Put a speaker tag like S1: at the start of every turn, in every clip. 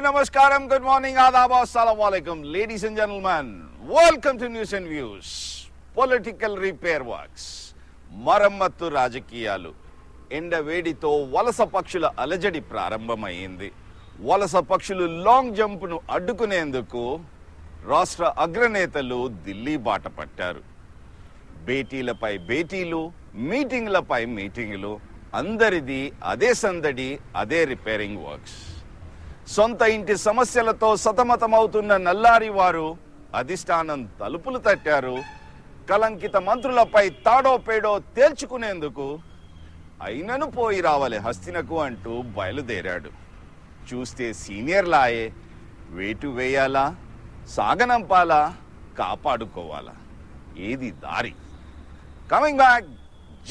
S1: namaskaram, good morning, adab, assalamu alaikum. Ladies and gentlemen, welcome to News and Views. Political repair works. మరమ్మత్తు రాజకీయాలు. ఎండవేడితో వలస పక్షుల అలజడి ప్రారంభమైంది. వలస పక్షులు లాంగ్ జంప్ను అడ్డుకునేందుకు రాష్ట్ర అగ్రనేతలు ఢిల్లీ బాట పట్టారు. భేటీలపై భేటీలు, మీటింగ్లపై మీటింగులు, అందరిది అదే సందడి, అదే రిపేరింగ్ వర్క్స్. సొంత ఇంటి సమస్యలతో సతమతమవుతున్న నల్లారి వారు అధిష్టానం తలుపులు తట్టారు. కలంకిత మంత్రులపై తాడో పేడో తేల్చుకునేందుకు అయినను పోయి రావాలి హస్తినకు అంటూ బయలుదేరాడు. చూస్తే సీనియర్ లాయే వేటు వేయాలా, సాగనంపాలా, కాపాడుకోవాలా, ఏది దారి? Coming back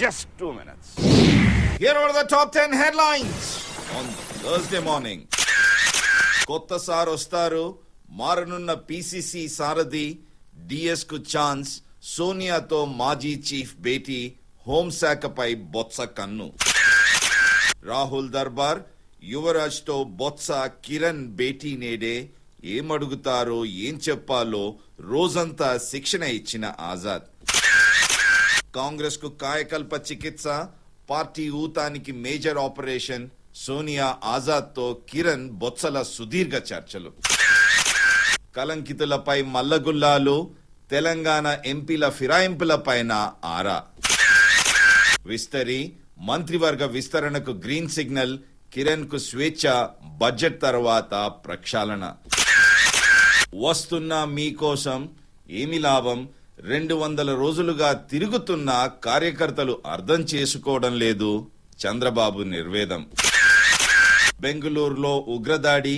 S1: just 2 minutes. Here are the top 10 headlines on Thursday morning. కొత్త సార్ వస్తారు, మారనున్న పిసిసి సారథి, డిఎస్ కు ఛాన్స్, సోనియాతో మాజీ చీఫ్ భేటీ, హోంశాఖపై బొత్స కన్ను. రాహుల్ దర్బార్, యువరాజ్ తో బొత్స కిరణ్ భేటీ నేడే. ఏమడుగుతారో ఏం చెప్పాలో రోజంతా శిక్షణ ఇచ్చిన ఆజాద్. కాంగ్రెస్ కు కాయకల్ప చికిత్స, పార్టీ ఊతానికి మేజర్ ఆపరేషన్, సోనియా ఆజాద్ తో కిరణ్ బొత్సల సుదీర్ఘ చర్చలు. కలంకితులపై మల్లగుల్లాలు, తెలంగాణ ఎంపీల ఫిరాయింపులపైన ఆరా. విస్తరి, మంత్రివర్గ విస్తరణకు గ్రీన్ సిగ్నల్, కిరణ్ కు స్వేచ్ఛ, బడ్జెట్ తర్వాత ప్రక్షాళన. వస్తున్నా మీకోసం, ఏమి లాభం? 200 రోజులుగా తిరుగుతున్న కార్యకర్తలు అర్థం చేసుకోవడం లేదు, చంద్రబాబు నిర్వేదం. బెంగళూరులో ఉగ్రదాడి,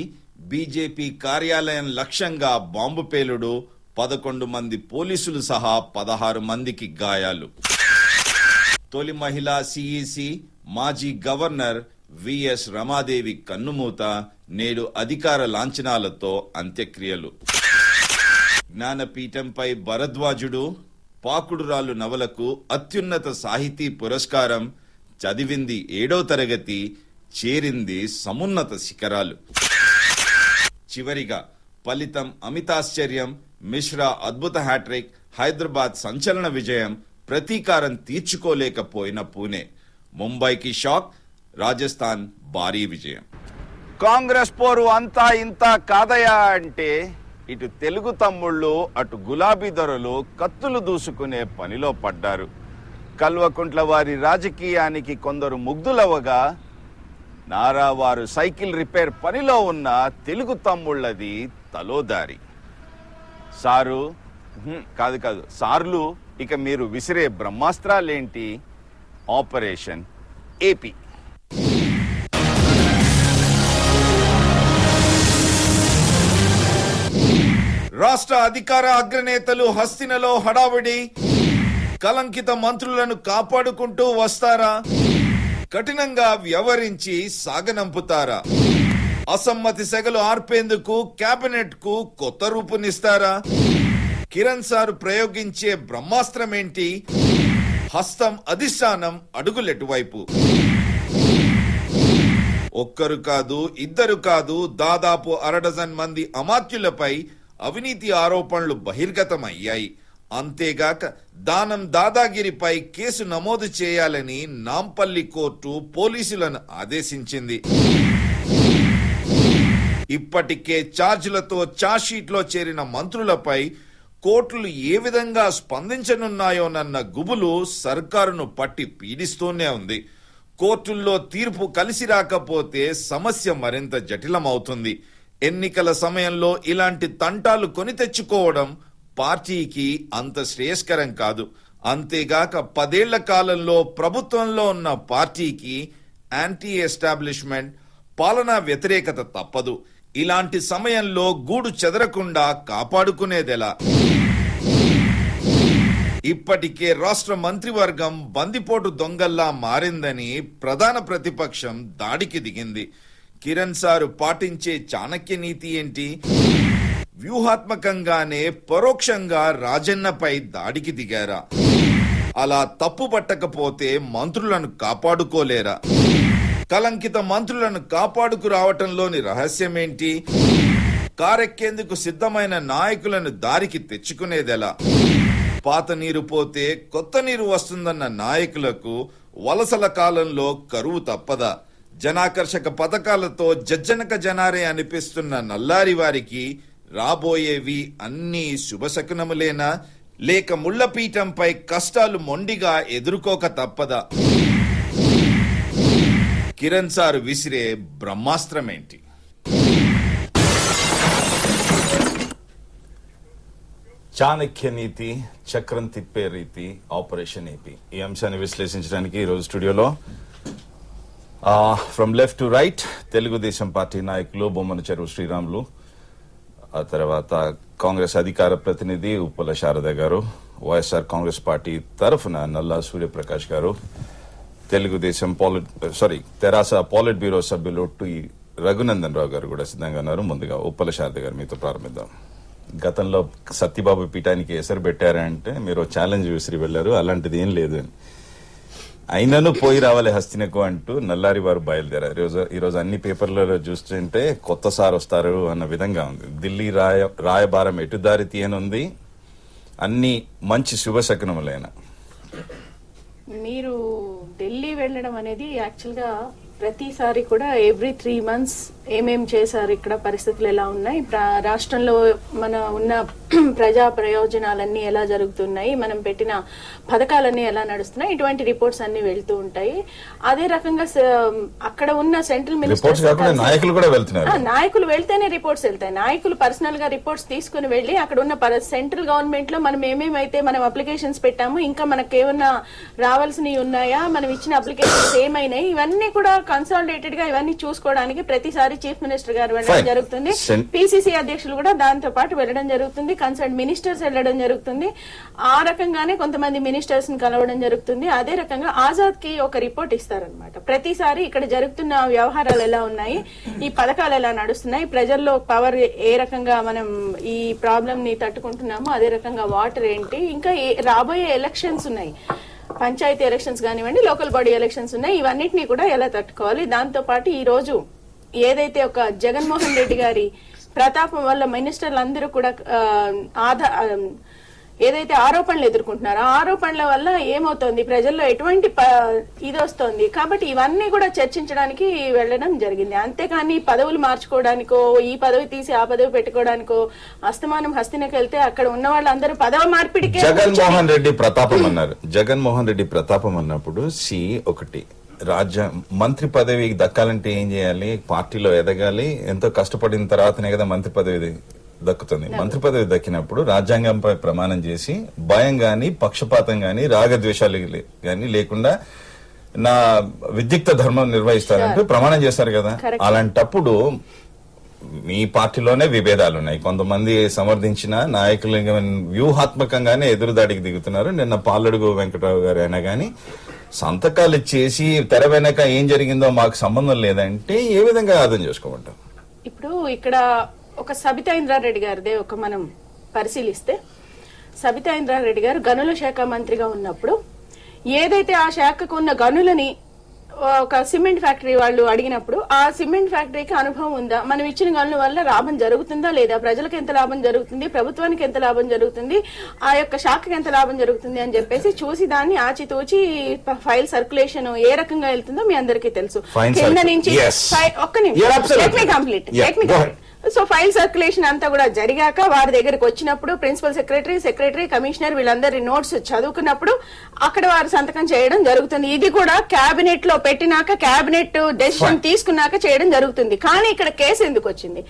S1: బీజేపీ కార్యాలయం లక్ష్యంగా బాంబు పేలుడు, 11 మంది పోలీసులు సహా 16 మందికి గాయాలు. తొలి మహిళా సిఈసి, మాజీ గవర్నర్ విఎస్ రమాదేవి కన్నుమూత, నేడు అధికార లాంఛనాలతో అంత్యక్రియలు. జ్ఞానపీఠంపై భరద్వాజుడు, పాకుడురాలు నవలకు అత్యున్నత సాహితీ పురస్కారం, చదివింది 7వ తరగతి, చేరింది సమున్నత శిఖరాలు. చివరిగా ఫలితం అమితాశ్చర్యం, మిశ్రా అద్భుత హ్యాట్రిక్, హైదరాబాద్ సంచలన విజయం, ప్రతీకారం తీర్చుకోలేకపోయిన పూణే, ముంబైకి షాక్, రాజస్థాన్ భారీ విజయం. కాంగ్రెస్ పోరు అంతా ఇంత కాదయా అంటే ఇటు తెలుగు తమ్ముళ్ళు, అటు గులాబీ దొరలు కత్తులు దూసుకునే పనిలో పడ్డారు. కల్వకుంట్ల వారి రాజకీయానికి కొందరు ముగ్ధులవగా, నారా వారు సైకిల్ రిపేర్ పనిలో ఉన్న తెలుగు తమ్ముళ్ళది తలోదారి. సారు కాదు సార్లు, ఇక మీరు విసిరే బ్రహ్మాస్త్రాలేంటి? Operation AP. రాష్ట్ర అధికార అగ్రనేతలు హస్తినలో హడావిడి, కలంకిత మంత్రులను కాపాడుకుంటూ వస్తారా? కఠినంగా వ్యవహరించి సాగనంపుతారా? అసమ్మతి సెగలు ఆర్పేందుకు కేబినెట్ కు కొత్త రూపునిస్తారా? కిరణ్ సార్ ప్రయోగించే బ్రహ్మాస్త్రమేంటి? హస్తం అధిష్టానం అడుగులెటువైపు? ఒక్కరు కాదు, ఇద్దరు కాదు, దాదాపు 1 డజన్ మంది అమాత్యులపై అవినీతి ఆరోపణలు బహిర్గతమయ్యాయి. అంతేగాక దానం దాదాగిరిపై కేసు నమోదు చేయాలని నాంపల్లి కోర్టు పోలీసులను ఆదేశించింది. ఇప్పటికే ఛార్జీలతో ఛార్జ్షీట్లో చేరిన మంత్రులపై కోర్టులు ఏ విధంగా స్పందించనున్నాయోనన్న గుబులు సర్కారును పట్టి పీడిస్తూనే ఉంది. కోర్టుల్లో తీర్పు కలిసి రాకపోతే సమస్య మరింత జటిలమవుతుంది. ఎన్నికల సమయంలో ఇలాంటి తంటాలు కొని తెచ్చుకోవడం పార్టీకి అంత శ్రేయస్కరం కాదు. అంతేగాక 10 ఏళ్ల కాలంలో ప్రభుత్వంలో ఉన్న పార్టీకి యాంటీ ఎస్టాబ్లిష్మెంట్, పాలనా వ్యతిరేకత తప్పదు. ఇలాంటి సమయంలో గూడు చెదరకుండా కాపాడుకునేదెలా? ఇప్పటికే రాష్ట్ర మంత్రివర్గం బందిపోటు దొంగల్లా మారిందని ప్రధాన ప్రతిపక్షం దాడికి దిగింది. కిరణ్ సారు పాటించే చాణక్య నీతి ఏంటి? వ్యూహాత్మకంగానే పరోక్షంగా రాజన్నపై దాడికి దిగారా? అలా తప్పు పట్టకపోతే మంత్రులను కాపాడుకోలేరా? కలంకిత మంత్రులను కాపాడుకు రావటంలోని రహస్యమేంటి? కారెక్కేందుకు సిద్ధమైన నాయకులను దారికి తెచ్చుకునేదెలా? పాత నీరు పోతే కొత్త నీరు వస్తుందన్న నాయకులకు వలసల కాలంలో కరువు తప్పదా? జనాకర్షక పథకాలతో జజ్జనక జనారే అనిపిస్తున్న నల్లారి వారికి రాబోయేవి అన్నీ శుభశకునములేనా, లేక ముళ్లపీఠంపై కష్టాలు మొండిగా ఎదుర్కోక తప్పదా? కిరణ్ సార్ విసిరే బ్రహ్మాస్త్రమేంటి?
S2: చాణక్య నీతి, చక్రం తిప్పే రీతి, ఆపరేషన్ ఏపీ, ఈ అంశాన్ని విశ్లేషించడానికి ఈరోజు స్టూడియోలో from left to right Telugu Desam party నాయకులు బొమ్మన చెరువు శ్రీరాములు, ఆ తర్వాత కాంగ్రెస్ అధికార ప్రతినిధి ఉప్పల శారద గారు, వైఎస్ఆర్ కాంగ్రెస్ పార్టీ తరఫున నల్లా సూర్యప్రకాష్ గారు, తెలుగుదేశం తెరాస పాలిట్ బ్యూరో సభ్యులు టి రఘునందన్ రావు గారు కూడా సిద్ధంగా ఉన్నారు. ముందుగా ఉప్పల శారద గారు మీతో ప్రారంభిద్దాం. గతంలో సత్యబాబు పీఠానికి ఎసరు పెట్టారంటే మీరు ఛాలెంజ్ విసిరి వెళ్లారు, అలాంటిది ఏం లేదు అని. అయినను పోయి రావాలి హస్తినకు అంటూ నల్లారి వారు బయలుదేరారు. ఈరోజు అన్ని పేపర్లలో చూస్తుంటే కొత్త సార్ వస్తారు అన్న విధంగా ఉంది. ఢిల్లీ రాయబారం ఎటుదారి తీయనుంది, అన్ని మంచి శుభశకునములైన.
S3: మీరు ఢిల్లీ వెళ్ళడం అనేది యాక్చువల్గా ప్రతిసారి కూడా ఎవ్రీ 3 months ఏమేం చేశారు, ఇక్కడ పరిస్థితులు ఎలా ఉన్నాయి, రాష్ట్రంలో మన ఉన్న ప్రజా ప్రయోజనాలన్నీ ఎలా జరుగుతున్నాయి, మనం పెట్టిన పథకాలన్నీ ఎలా నడుస్తున్నాయి, ఇటువంటి రిపోర్ట్స్ అన్ని వెళ్తూ ఉంటాయి. అదే రకంగా అక్కడ ఉన్న సెంట్రల్ మినిస్టర్స్ నాయకులు వెళ్తేనే రిపోర్ట్స్ వెళ్తాయి. నాయకులు పర్సనల్ గా రిపోర్ట్స్ తీసుకుని వెళ్లి అక్కడ ఉన్న సెంట్రల్ గవర్నమెంట్ లో మనం ఏమేమైతే మనం అప్లికేషన్స్ పెట్టాము, ఇంకా మనకు ఏమన్నా రావాల్సినవి ఉన్నాయా, మనం ఇచ్చిన అప్లికేషన్స్ ఏమైనాయి, ఇవన్నీ కూడా కన్సాలిడేటెడ్ గా ఇవన్నీ చూసుకోవడానికి ప్రతిసారి చీఫ్ మినిస్టర్ గారు వెళ్ళడం జరుగుతుంది. పిసిసి అధ్యక్షులు కూడా దాంతో పాటు వెళ్ళడం జరుగుతుంది. కన్సర్న్ మినిస్టర్స్ వెళ్ళడం జరుగుతుంది. ఆ రకంగానే కొంతమంది మినిస్టర్స్ ని కలవడం జరుగుతుంది. అదే రకంగా ఆజాద్ కి ఒక రిపోర్ట్ ఇస్తారనమాట. ప్రతిసారి ఇక్కడ జరుగుతున్న వ్యవహారాలు ఎలా ఉన్నాయి, ఈ పథకాలు ఎలా నడుస్తున్నాయి, ప్రజల్లో పవర్ ఏ రకంగా మనం ఈ ప్రాబ్లం ని తట్టుకుంటున్నామో అదే రకంగా వాటర్ ఏంటి, ఇంకా రాబోయే ఎలక్షన్స్ ఉన్నాయి, పంచాయతీ ఎలక్షన్స్ కానివ్వండి, లోకల్ బాడీ ఎలక్షన్స్ ఉన్నాయి, ఇవన్నిటినీ కూడా ఎలా తట్టుకోవాలి. దాంతో పాటు ఈ రోజు ఏదైతే ఒక జగన్మోహన్ రెడ్డి గారి ప్రతాపం వల్ల మినిస్టర్లు అందరూ కూడా ఏదైతే ఆరోపణలు ఎదుర్కొంటున్నారో ఆ ఆరోపణల వల్ల ఏమవుతోంది, ప్రజల్లో ఎటువంటి ఇది వస్తోంది, కాబట్టి ఇవన్నీ కూడా చర్చించడానికి వెళ్ళడం జరిగింది. అంతేకాని పదవులు మార్చుకోవడానికో, ఈ పదవి తీసి ఆ పదవి పెట్టుకోవడానికో అస్తమానం హస్తినకు వెళ్తే అక్కడ ఉన్న వాళ్ళందరూ పదవి మార్పిడికి
S2: జగన్మోహన్ రెడ్డి ప్రతాపం అన్నారు. జగన్మోహన్ రెడ్డి ప్రతాపం అన్నప్పుడు ఒకటి మంత్రి పదవి దక్కాలంటే ఏం చేయాలి, పార్టీలో ఎదగాలి, ఎంతో కష్టపడిన తర్వాతనే కదా మంత్రి పదవి దక్కుతుంది. మంత్రి పదవి దక్కినప్పుడు రాజ్యాంగంపై ప్రమాణం చేసి భయం గాని, పక్షపాతం గాని, రాగద్వేషాలు గాని లేకుండా నా విద్యుక్త ధర్మం నిర్వహిస్తారంటూ ప్రమాణం చేస్తారు కదా. అలాంటప్పుడు మీ పార్టీలోనే విభేదాలు ఉన్నాయి. కొంతమంది సమర్థించిన నాయకులు వ్యూహాత్మకంగానే ఎదురుదాడికి దిగుతున్నారు. నిన్న పాలడుగు వెంకటరావు గారు అయినా గానీ సంతకాలు చేసి తెర వెనక ఏం జరిగిందో మాకు సంబంధం లేదంటే ఏ విధంగా అర్థం చేసుకోమంటాం?
S3: ఇప్పుడు ఇక్కడ ఒక సబితా ఇంద్రారెడ్డి గారిదే ఒక మనం పరిశీలిస్తే, సబితా ఇంద్రారెడ్డి గారు గనుల శాఖ మంత్రిగా ఉన్నప్పుడు ఏదైతే ఆ శాఖకు ఉన్న గనులని ఒక సిమెంట్ ఫ్యాక్టరీ వాళ్ళు అడిగినప్పుడు ఆ సిమెంట్ ఫ్యాక్టరీకి అనుభవం ఉందా, మనం ఇచ్చిన గనుల వల్ల లాభం జరుగుతుందా లేదా, ప్రజలకు ఎంత లాభం జరుగుతుంది, ప్రభుత్వానికి ఎంత లాభం జరుగుతుంది, ఆ యొక్క శాఖకి ఎంత లాభం జరుగుతుంది అని చెప్పేసి చూసి దాన్ని ఆచితూచి ఫైల్ సర్క్యులేషన్ ఏ రకంగా వెళ్తుందో మీ అందరికీ తెలుసు. కింద నుంచి ఒక్క నిమిషం కంప్లీట్. సో ఫైల్ సర్క్యులేషన్ అంతా కూడా జరిగాక వారి దగ్గరకు వచ్చినప్పుడు ప్రిన్సిపల్ సెక్రటరీ కమిషనర్ వీళ్ళందరి నోట్స్ చదువుకున్నప్పుడు అక్కడ వారు సంతకం చేయడం జరుగుతుంది. ఇది కూడా కేబినెట్ లో పెట్టినాక, కేబినెట్ డెసిషన్ తీసుకున్నాక చేయడం జరుగుతుంది. కానీ ఇక్కడ కేసు ఎందుకు వచ్చింది,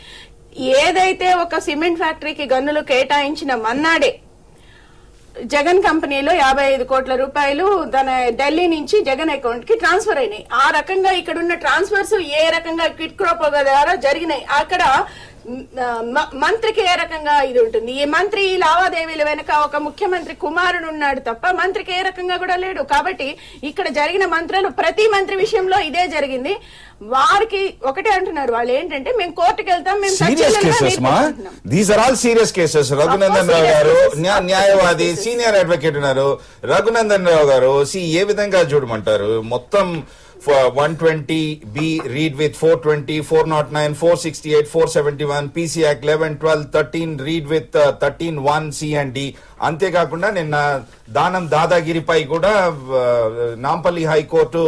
S3: ఏదైతే ఒక సిమెంట్ ఫ్యాక్టరీకి గన్నులు కేటాయించిన మన్నాడే జగన్ కంపెనీలో 55 కోట్ల రూపాయలు తన ఢిల్లీ నుంచి జగన్ అకౌంట్ కి ట్రాన్స్ఫర్ అయినాయి. ఆ రకంగా ఇక్కడ ఉన్న ట్రాన్స్ఫర్స్ ఏ రకంగా క్విట్ క్రో ద్వారా జరిగినాయి, అక్కడ మంత్రికి ఏ రకంగా ఇది ఉంటుంది. ఈ మంత్రి ఈ లావాదేవీల వెనక ఒక ముఖ్యమంత్రి కుమారుడు ఉన్నాడు తప్ప మంత్రికి ఏ రకంగా కూడా లేడు. కాబట్టి ఇక్కడ జరిగిన మంత్రులు ప్రతి మంత్రి విషయంలో ఇదే జరిగింది. వారికి ఒకటే అంటున్నారు, వాళ్ళు ఏంటంటే మేము కోర్టుకు వెళ్తాం, మేము
S2: సీరియస్ కేసెస్. రఘునందన్ రావు గారు న్యాయవాది, సీనియర్ అడ్వకేట్ ఉన్నారు. రఘునందన్ రావు గారు ఏ విధంగా చూడమంటారు? మొత్తం 120B read with 420, 409, 468, 471,
S1: and PC act 11, 12, 13 read with 13(1) C and D. అంతేకాకుండా నిన్న దానం దాదాగిరిపై కూడా నాంపల్లి హైకోర్టు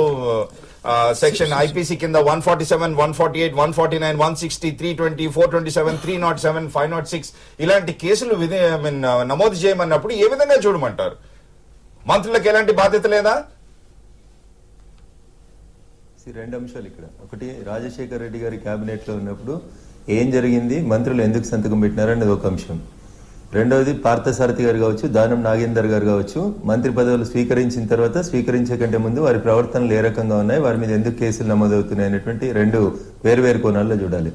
S1: సెక్షన్ ఐపీసీ కింద 147, 148, 149, 160, 320, 427, 307, 506 ఇలాంటి కేసులు నమోదు చేయమన్నప్పుడు ఏ విధంగా చూడమంటారు? మంత్రులకు ఎలాంటి బాధ్యత లేదా?
S4: రెండు అంశాలు ఇక్కడ. ఒకటి, రాజశేఖర రెడ్డి గారి కేబినెట్ లో ఉన్నప్పుడు ఏం జరిగింది, మంత్రులు ఎందుకు సంతకం పెట్టినారు అనేది ఒక అంశం. రెండవది, పార్థసారథి గారు కావచ్చు, దానం నాగేందర్ గారు కావచ్చు, మంత్రి పదవులు స్వీకరించిన తర్వాత, స్వీకరించే కంటే ముందు వారి ప్రవర్తనలు ఏ రకంగా ఉన్నాయి, వారి మీద ఎందుకు కేసులు నమోదవుతున్నాయి అనేటువంటి రెండు వేరు కోణాల్లో చూడాలి.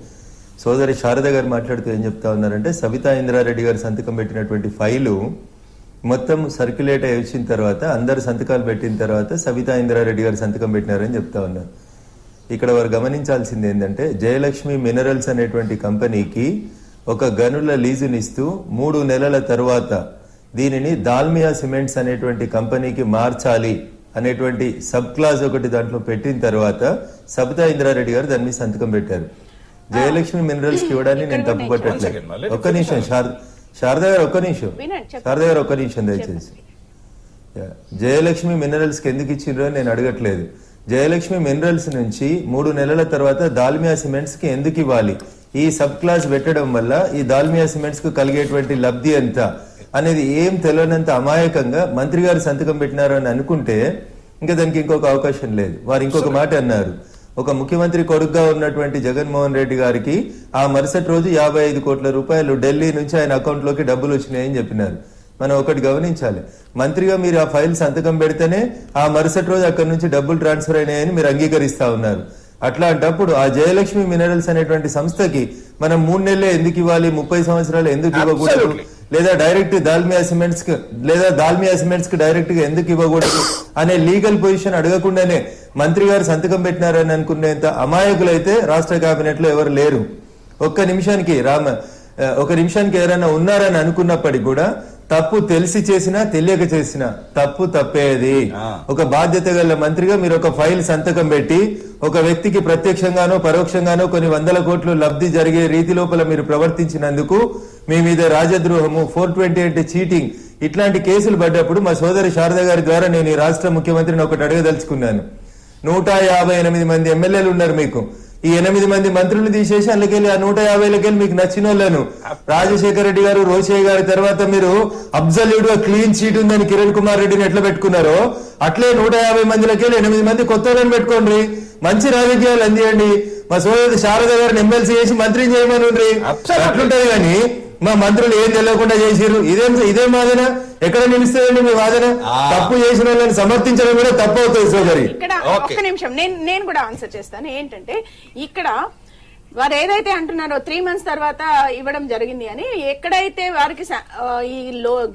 S4: సోదరి శారద గారు మాట్లాడుతూ ఏం చెప్తా ఉన్నారంటే, సబితా ఇంద్రారెడ్డి గారు సంతకం పెట్టినటువంటి ఫైలు మొత్తం సర్క్యులేట్ అయి వచ్చిన తర్వాత, అందరు సంతకాలు పెట్టిన తర్వాత సబితా ఇంద్రారెడ్డి గారు సంతకం పెట్టినారని చెప్తా ఉన్నారు. ఇక్కడ వారు గమనించాల్సింది ఏంటంటే, జయలక్ష్మి మినరల్స్ అనేటువంటి కంపెనీకి ఒక గనుల లీజునిస్తూ 3 నెలల తర్వాత దీనిని దాల్మియా సిమెంట్స్ అనేటువంటి కంపెనీకి మార్చాలి అనేటువంటి సబ్ క్లాజ్ ఒకటి దాంట్లో పెట్టిన తర్వాత సబితా ఇంద్రారెడ్డి గారు దాని మీద సంతకం పెట్టారు. జయలక్ష్మి మినరల్స్ కి ఇవ్వడాన్ని నేను తప్పు పట్టట్లేదు. ఒక్క నిమిషం శారద గారు, ఒక్క నిమిషం దయచేసి. జయలక్ష్మి మినరల్స్ కి ఎందుకు ఇచ్చిండ్రో నేను అడగట్లేదు. జయలక్ష్మి మినరల్స్ నుంచి 3 నెలల తర్వాత దాల్మియా సిమెంట్స్ కి ఎందుకు ఇవ్వాలి, ఈ సబ్ క్లాస్ పెట్టడం వల్ల ఈ దాల్మియా సిమెంట్స్ కు కలిగేటువంటి లబ్ధి ఎంత అనేది ఏం తెలియనంత అమాయకంగా మంత్రి గారు సంతకం పెట్టినారు అని అనుకుంటే ఇంకా దానికి ఇంకొక అవకాశం లేదు. వారు ఇంకొక మాట అన్నారు, ఒక ముఖ్యమంత్రి కొడుకుగా ఉన్నటువంటి జగన్మోహన్ రెడ్డి గారికి ఆ మరుసటి రోజు 55 కోట్ల రూపాయలు ఢిల్లీ నుంచి ఆయన అకౌంట్ లోకి డబ్బులు వచ్చినాయని చెప్పినారు. మనం ఒకటి గమనించాలి, మంత్రిగా మీరు ఆ ఫైల్ సంతకం పెడితేనే ఆ మరుసటి రోజు అక్కడి నుంచి డబ్బులు ట్రాన్స్ఫర్ అయినాయని మీరు అంగీకరిస్తా ఉన్నారు. అట్లాంటప్పుడు ఆ జయలక్ష్మి మినరల్స్ అనేటువంటి సంస్థకి మనం 3 నెలలే ఎందుకు ఇవ్వాలి, 30 సంవత్సరాలు ఎందుకు ఇవ్వకూడదు, లేదా డైరెక్ట్ దాల్మియా సిమెంట్స్ కి డైరెక్ట్ గా ఎందుకు ఇవ్వకూడదు అనే లీగల్ పొజిషన్ అడగకుండానే మంత్రి గారు సంతకం పెట్టినారని అనుకునేంత అమాయకులైతే రాష్ట్ర కేబినెట్ లో ఎవరు లేరు. ఒక్క నిమిషానికి ఎవరైనా ఉన్నారని అనుకున్నప్పటికీ కూడా తప్పు తెలిసి చేసినా తెలియక చేసినా తప్పు తప్పేది. ఒక బాధ్యత గల మంత్రిగా మీరు ఒక ఫైల్ సంతకం పెట్టి ఒక వ్యక్తికి ప్రత్యక్షంగానో పరోక్షంగానో కొన్ని 100 కోట్లు లబ్ధి జరిగే రీతి లోపల మీరు ప్రవర్తించినందుకు మీ మీద రాజద్రోహము, 428 చీటింగ్ ఇట్లాంటి కేసులు పడ్డప్పుడు మా సోదరి శారద గారి ద్వారా నేను ఈ రాష్ట్ర ముఖ్యమంత్రిని ఒకటి అడగదలుచుకున్నాను. 158 మంది ఎమ్మెల్యేలు ఉన్నారు మీకు. ఈ 8 మంది మంత్రులు తీసేసి అందుకెళ్ళి ఆ 150లకెళ్ళి మీకు నచ్చిన వాళ్ళను రాజశేఖర రెడ్డి గారు, రోషయ్య గారి తర్వాత మీరు అబ్సల్యూట్ గా క్లీన్ చీట్ ఉందని కిరణ్ కుమార్ రెడ్డిని ఎట్లా పెట్టుకున్నారో అట్లే 150 మందిలకెళ్ళి 8 మంది కొత్త వాళ్ళని పెట్టుకోండి. మంచి రాజకీయాలు అందియండి. మా సోదరి శారద గారిని ఎమ్మెల్సీ చేసి మంత్రిని చేయమని అట్లుంటది కానీ మా మంత్రులు ఏం తెలియకుండా చేసిరు ఇదేం వాదన? ఎక్కడ నిలుస్తుందండి మీ వాదన? తప్పు చేసిన వాళ్ళని సమర్థించడం కూడా తప్పు అవుతుంది సోదరి.
S3: ఇక్కడ ఒక్క నిమిషం నేను కూడా ఆన్సర్ చేస్తాను. ఏంటంటే ఇక్కడ వారు ఏదైతే అంటున్నారో 3 months తర్వాత ఇవ్వడం జరిగింది అని, ఎక్కడైతే వారికి ఈ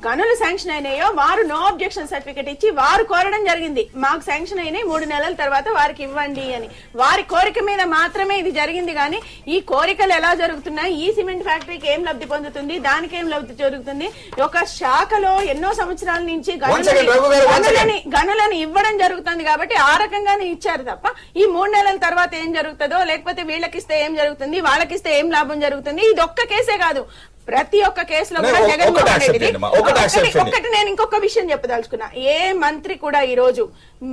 S3: గనులు శాంక్షన్ అయినాయో వారు నో అబ్జెక్షన్ సర్టిఫికేట్ ఇచ్చి వారు కోరడం జరిగింది, మాకు శాంక్షన్ అయినాయి 3 నెలల తర్వాత వారికి ఇవ్వండి అని. వారి కోరిక మీద మాత్రమే ఇది జరిగింది. కానీ ఈ కోరికలు ఎలా జరుగుతున్నాయి, ఈ సిమెంట్ ఫ్యాక్టరీకి ఏం లబ్ధి పొందుతుంది, దానికి ఏం లబ్ధి జరుగుతుంది, ఒక శాఖలో ఎన్నో సంవత్సరాల నుంచి గనులని ఇవ్వడం జరుగుతుంది కాబట్టి ఆ రకంగానే ఇచ్చారు తప్ప ఈ 3 నెలల తర్వాత ఏం జరుగుతుందో, లేకపోతే వీళ్ళకిస్తే ఏం జరుగుతుంది, వాళ్ళకిస్తే ఏం లాభం జరుగుతుంది, ఇది ఒక్క కేసే కాదు, ప్రతి ఒక్క కేసులో కూడా జగన్మోహన్ రెడ్డి ఒకటి నేను ఇంకొక విషయం చెప్పదలుచుకున్నా. ఏ మంత్రి కూడా ఈ రోజు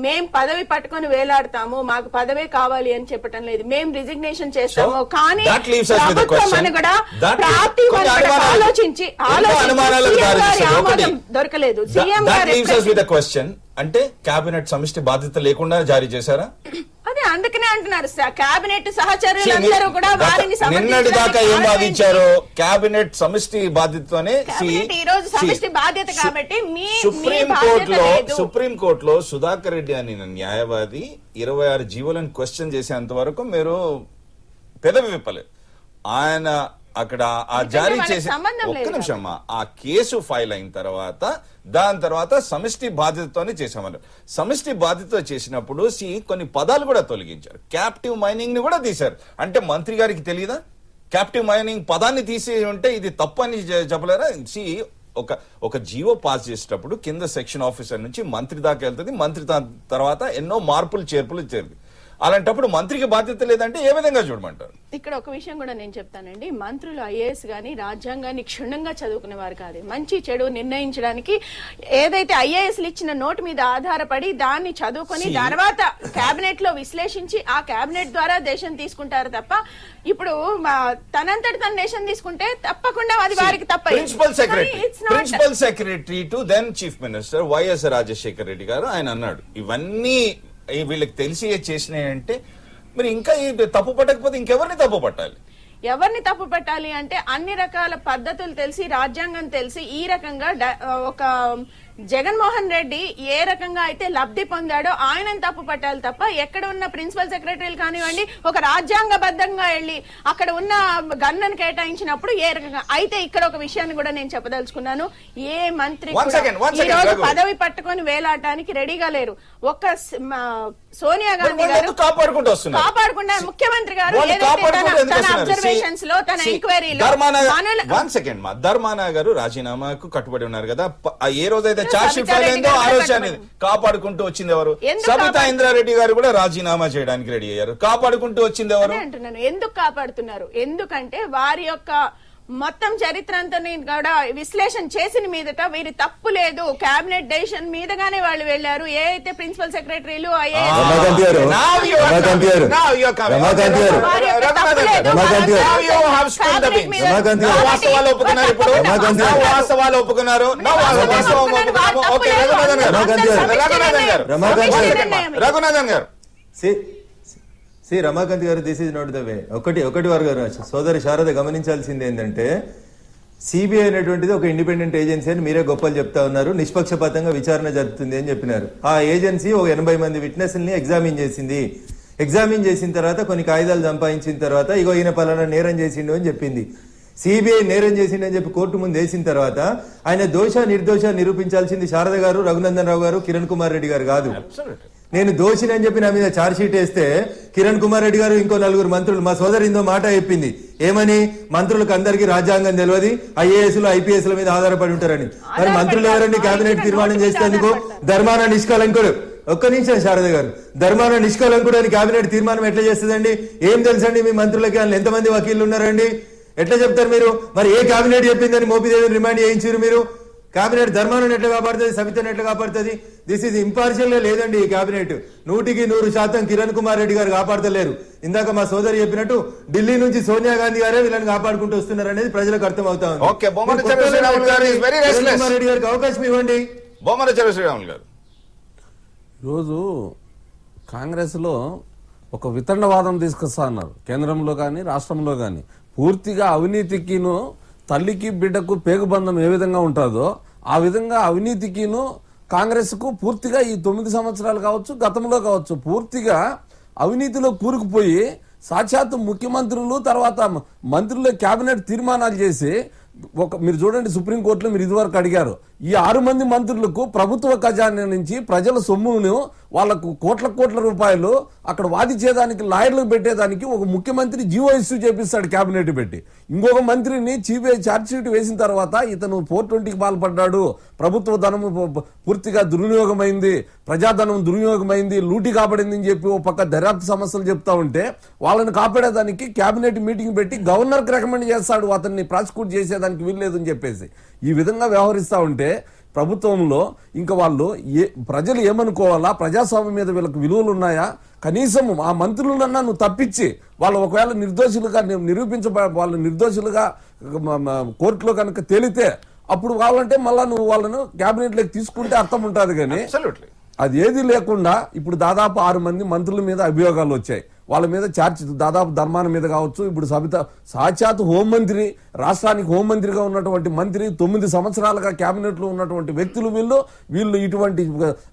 S3: మేం పదవి పట్టుకొని వేలాడతాము, మాకు పదవే కావాలి అని చెప్పటం లేదు. మేం రిజిగ్నేషన్ చేస్తాము, కానీ ప్రభుత్వం కూడా ఆలోచించి ఆమోదం దొరకలేదు. సీఎం గారు
S2: అంటే కేబినెట్ సమిష్టి బాధ్యత లేకుండా జారీ చేశారా?
S3: అదే అందుకనే అంటున్నారు కేబినెట్ సహచరులందరూ కూడా వారిని
S2: నిన్నటి దాకా ఏం వాదించారు? కేబినెట్ సమిష్టి బాధ్యతతోనే
S3: ఈ రోజు సమిష్టి బాధ్యత కాబట్టి
S2: సుప్రీం కోర్టులో సుధాకర్ రెడ్డి అని న్యాయవాది 26 జీవోలను క్వశ్చన్ చేసేంత వరకు మీరు పెదవి విప్పలేదు. ఆయన అక్కడ ఆ జారీ చేసి ఒక్క నిమిషం ఆ కేసు ఫైల్ అయిన తర్వాత దాని తర్వాత సమిష్టి బాధ్యతతోనే చేసామన్నారు. సమిష్టి బాధ్యత చేసినప్పుడు కొన్ని పదాలు కూడా తొలగించారు. క్యాప్టివ్ మైనింగ్ ని కూడా తీశారు. అంటే మంత్రి గారికి తెలియదా? క్యాప్టివ్ మైనింగ్ పదాన్ని తీసి ఉంటే ఇది తప్పు అని చెప్పలేరా? ఒక జీవో పాస్ చేసేటప్పుడు కింద సెక్షన్ ఆఫీసర్ నుంచి మంత్రి దాకా వెళ్తుంది. మంత్రి తర్వాత ఎన్నో మార్పులు చేర్పులు జరిగింది. అలాంటప్పుడు మంత్రికి బాధ్యత లేదంటే ఏ విధంగా చూడమంటారు?
S3: ఇక్కడ ఒక విషయం కూడా నేను చెప్తానండి. మంత్రులు ఐఏఎస్ గాని రాజ్యాంగాన్ని క్షుణ్ణంగా చదువుకునే వారు కాదు. మంచి చెడు నిర్ణయించడానికి ఏదైతే ఐఏఎస్లు ఇచ్చిన నోటు మీద ఆధారపడి దాన్ని చదువుకొని తర్వాత కేబినెట్ లో విశ్లేషించి ఆ కేబినెట్ ద్వారా దేశం తీసుకుంటారు తప్ప ఇప్పుడు తనంతటి తన దేశం తీసుకుంటే తప్పకుండా అది వారికి తప్ప.
S2: Principal secretary to then chief minister YS Rajasekhara Reddy garu ఆయన అన్నాడు, ఇవన్నీ వీళ్ళకి తెలిసి చేసినాయంటే మరి ఇంకా తప్పు పట్టకపోతే ఇంకెవరిని తప్పు పట్టాలి?
S3: ఎవరిని తప్పు పెట్టాలి అంటే అన్ని రకాల పద్ధతులు తెలిసి రాజ్యాంగం తెలిసి ఈ రకంగా ఒక జగన్మోహన్ రెడ్డి ఏ రకంగా అయితే లబ్ధి పొందాడో ఆయనను తప్పు పట్టాలి తప్ప ఎక్కడ ఉన్న ప్రిన్సిపల్ సెక్రటరీలు కానివ్వండి ఒక రాజ్యాంగబద్ధంగా వెళ్ళి అక్కడ ఉన్న గన్నును కేటాయించినప్పుడు ఏ రకంగా అయితే ఇక్కడ ఒక విషయాన్ని కూడా నేను చెప్పదలుచుకున్నాను. ఏ మంత్రి ఈ రోజు పదవి పట్టుకొని వేలాడటానికి రెడీగా లేరు. ఒక్క సోనియా గాంధీ గారు కాపాడుకుంటా ముఖ్యమంత్రి గారు తన అబ్జర్వేషన్స్ లో తన ఎంక్వైరీలో
S2: ధర్మానా గారు రాజీనామాకు కట్టుబడి ఉన్నారు కదా. ఏ రోజైతే చార్జ్ షీట్ ఫైల్ అయిందో ఆ రోజు అనేది కాపాడుకుంటూ వచ్చింది ఎవరు? సబితా ఇంద్రారెడ్డి గారు కూడా రాజీనామా చేయడానికి రెడీ అయ్యారు. కాపాడుకుంటూ వచ్చింది ఎవరు?
S3: అంటున్నాను ఎందుకు కాపాడుతున్నారు? ఎందుకంటే వారి యొక్క మొత్తం చరిత్ర అంతా కూడా విశ్లేషణ చేసిన మీదట వీరి తప్పు లేదు, కేబినెట్ డెసిషన్ మీదగానే వాళ్ళు వెళ్లారు. ఏ అయితే ప్రిన్సిపల్ సెక్రటరీలు
S2: రఘునాథన్ గారు
S4: రమాకాంత్ గారు, this is not the way. ఒకటి వారు గారు సోదరి శారద గమనించాల్సింది ఏంటంటే సిబిఐ అనేటువంటిది ఒక ఇండిపెండెంట్ ఏజెన్సీ అని మీరే గొప్పలు చెప్తా ఉన్నారు. నిష్పక్షపాతంగా విచారణ జరుగుతుంది అని చెప్పినారు. ఆ ఏజెన్సీ ఒక 80 మంది విట్నెస్ని ఎగ్జామిన్ చేసింది. ఎగ్జామిన్ చేసిన తర్వాత కొన్ని కాగితాలు సంపాదించిన తర్వాత ఇగో ఈయన పలానా నేరం చేసిండు అని చెప్పింది. సిబిఐ నేరం చేసిండని చెప్పి కోర్టు ముందు వేసిన తర్వాత ఆయన దోష నిర్దోష నిరూపించాల్సింది శారద గారు, రఘునందన్ రావు గారు, కిరణ్ కుమార్ రెడ్డి గారు కాదు. నేను దోషిని అని చెప్పి నా మీద ఛార్జ్ షీట్ వేస్తే కిరణ్ కుమార్ రెడ్డి గారు ఇంకో 4 మంత్రులు మా సోదరి ఇందో మాట చెప్పింది. ఏమని? మంత్రులకు అందరికీ రాజ్యాంగం తెలియదు, ఐఏఎస్లు ఐపీఎస్ల మీద ఆధారపడి ఉంటారని. మరి మంత్రులు ఎవరండి కేబినెట్ తీర్మానం చేసేందుకు? ధర్మాన నిష్కలంకుడు. ఒక్క నిమిషం శారద గారు, ధర్మాన నిష్కలంకుడు అని కేబినెట్ తీర్మానం ఎట్లా చేస్తుందండి? ఏం తెలుసండి మీ మంత్రులకి? వాళ్ళు ఎంతమంది వకీళ్ళు ఉన్నారండి? ఎట్లా చెప్తారు మీరు? మరి ఏ కేబినెట్ చెప్పిందని మోపిదేవిని రిమాండ్ చేయించారు మీరు? కేబినెట్ ధర్మాన్ని ఎట్లా కాపాడుతుంది? సబితను ఎట్లా కాపాడుతుంది? దిస్ ఈజ్ ఇంపార్షియల్ గా లేదండి ఈ కేబినెట్. 100% కిరణ్ కుమార్ రెడ్డి గారు కాపాడతలేరు. ఇందాక మా సోదరి చెప్పినట్టు ఢిల్లీ నుంచి సోనియా గాంధీ గారే వీళ్ళని కాపాడుకుంటూ వస్తున్నారు అనేది ప్రజలకు అర్థం అవుతా ఉంది. కిరణ్ కుమార్ రెడ్డి గారికి అవకాశం ఇవ్వండి.
S5: ఈరోజు కాంగ్రెస్ లో ఒక వితండవాదం తీసుకొస్తా అన్నారు. కేంద్రంలో కానీ రాష్ట్రంలో కానీ పూర్తిగా అవినీతికిను తల్లికి బిడ్డకు పేగుబంధం ఏ విధంగా ఉంటుందో ఆ విధంగా అవినీతికిను కాంగ్రెస్ కు పూర్తిగా ఈ 9 సంవత్సరాలు కావచ్చు గతంలో కావచ్చు పూర్తిగా అవినీతిలో కూరుకుపోయి సాక్షాత్తు ముఖ్యమంత్రులు తర్వాత మంత్రులు కేబినెట్ తీర్మానాలు చేసి మీరు చూడండి సుప్రీంకోర్టులో మీరు ఇదివరకు అడిగారు ఈ 6 మంది మంత్రులకు ప్రభుత్వ ఖజానా నుంచి ప్రజల సొమ్మును వాళ్లకు కోట్ల రూపాయలు అక్కడ వాదించేదానికి లాయర్లకు పెట్టేదానికి ఒక ముఖ్యమంత్రి జీవో ఇష్యూ చేపిస్తాడు కేబినెట్ పెట్టి. ఇంకొక మంత్రిని సిబిఐ ఛార్జ్ షీట్ వేసిన తర్వాత ఇతను 420కి పాల్పడ్డాడు, ప్రభుత్వ ధనము పూర్తిగా దుర్వినియోగమైంది, ప్రజాధనం దుర్వినియోగమైంది, లూటీ కాపాడింది అని చెప్పి ఒక పక్క దర్యాప్తు సమస్యలు చెప్తా ఉంటే వాళ్ళని కాపాడేదానికి కేబినెట్ మీటింగ్ పెట్టి గవర్నర్కి రికమెండ్ చేస్తాడు అతన్ని ప్రాసిక్యూట్ చేసేదానికి వీల్లేదని చెప్పేసి. ఈ విధంగా వ్యవహరిస్తా ఉంటే ప్రభుత్వంలో ఇంకా వాళ్ళు ప్రజలు ఏమనుకోవాలా? ప్రజాస్వామ్యం మీద వీళ్ళకి విలువలు ఉన్నాయా? కనీసం ఆ మంత్రులన్నా నువ్వు తప్పించి వాళ్ళు ఒకవేళ నిర్దోషులుగా వాళ్ళు నిర్దోషులుగా కోర్టులో కనుక తేలితే అప్పుడు కావాలంటే మళ్ళా నువ్వు వాళ్ళను కేబినెట్లోకి తీసుకుంటే అర్థం ఉంటుంది. కానీ అది ఏది లేకుండా ఇప్పుడు దాదాపు 6 మంది మంత్రుల మీద అభియోగాలు వచ్చాయి. వాళ్ళ మీద ఛార్జ్ దాదాపు ధర్మాన మీద కావచ్చు. ఇప్పుడు సాక్షాత్ హోంమంత్రి, రాష్ట్రానికి హోంమంత్రిగా ఉన్నటువంటి మంత్రి 9 సంవత్సరాలుగా కేబినెట్ లో ఉన్నటువంటి వ్యక్తులు వీళ్ళు ఇటువంటి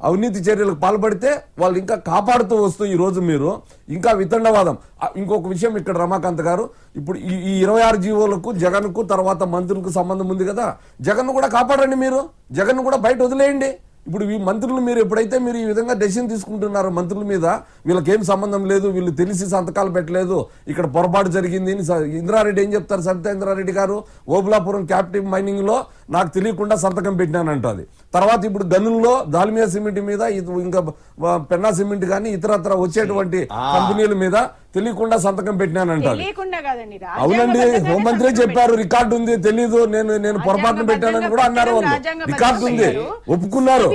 S5: అవినీతి చర్యలకు పాల్పడితే వాళ్ళు ఇంకా కాపాడుతూ వస్తూ ఈ రోజు మీరు ఇంకా వితండవాదం. ఇంకొక విషయం ఇక్కడ రమాకాంత్ గారు, ఇప్పుడు ఈ 26 జీవోలకు జగన్ కు తర్వాత మంత్రులకు సంబంధం ఉంది కదా, జగన్ కూడా కాపాడండి. మీరు జగన్ కూడా బయట వదిలేయండి. ఇప్పుడు ఈ మంత్రులు మీరు ఎప్పుడైతే మీరు ఈ విధంగా డెసిషన్ తీసుకుంటున్నారో మంత్రుల మీద వీళ్ళకేం సంబంధం లేదు, వీళ్ళు తెలిసి సంతకాలు పెట్టలేదు, ఇక్కడ పొరపాటు జరిగింది. ఇంద్రారెడ్డి ఏం చెప్తారు? సబితా ఇంద్రారెడ్డి గారు ఓబులాపురం క్యాప్టివ్ మైనింగ్ లో నాకు తెలియకుండా సంతకం పెట్టినానంటది. తర్వాత ఇప్పుడు గనుల్లో దాల్మియా సిమెంట్ మీద ఇంకా పెన్నా సిమెంట్ కానీ ఇతరత్ర వచ్చేటువంటి కంపెనీల మీద తెలియకుండా సంతకం పెట్టినానంటది.
S3: తెలియకుండా కాదండి,
S5: అవునండి, హోంమంత్రి చెప్పారు రికార్డు ఉంది, తెలీదు నేను పొరపాటున పెట్టానని కూడా అన్నారు. వాళ్ళు రికార్డు ఉంది, ఒప్పుకున్నారు.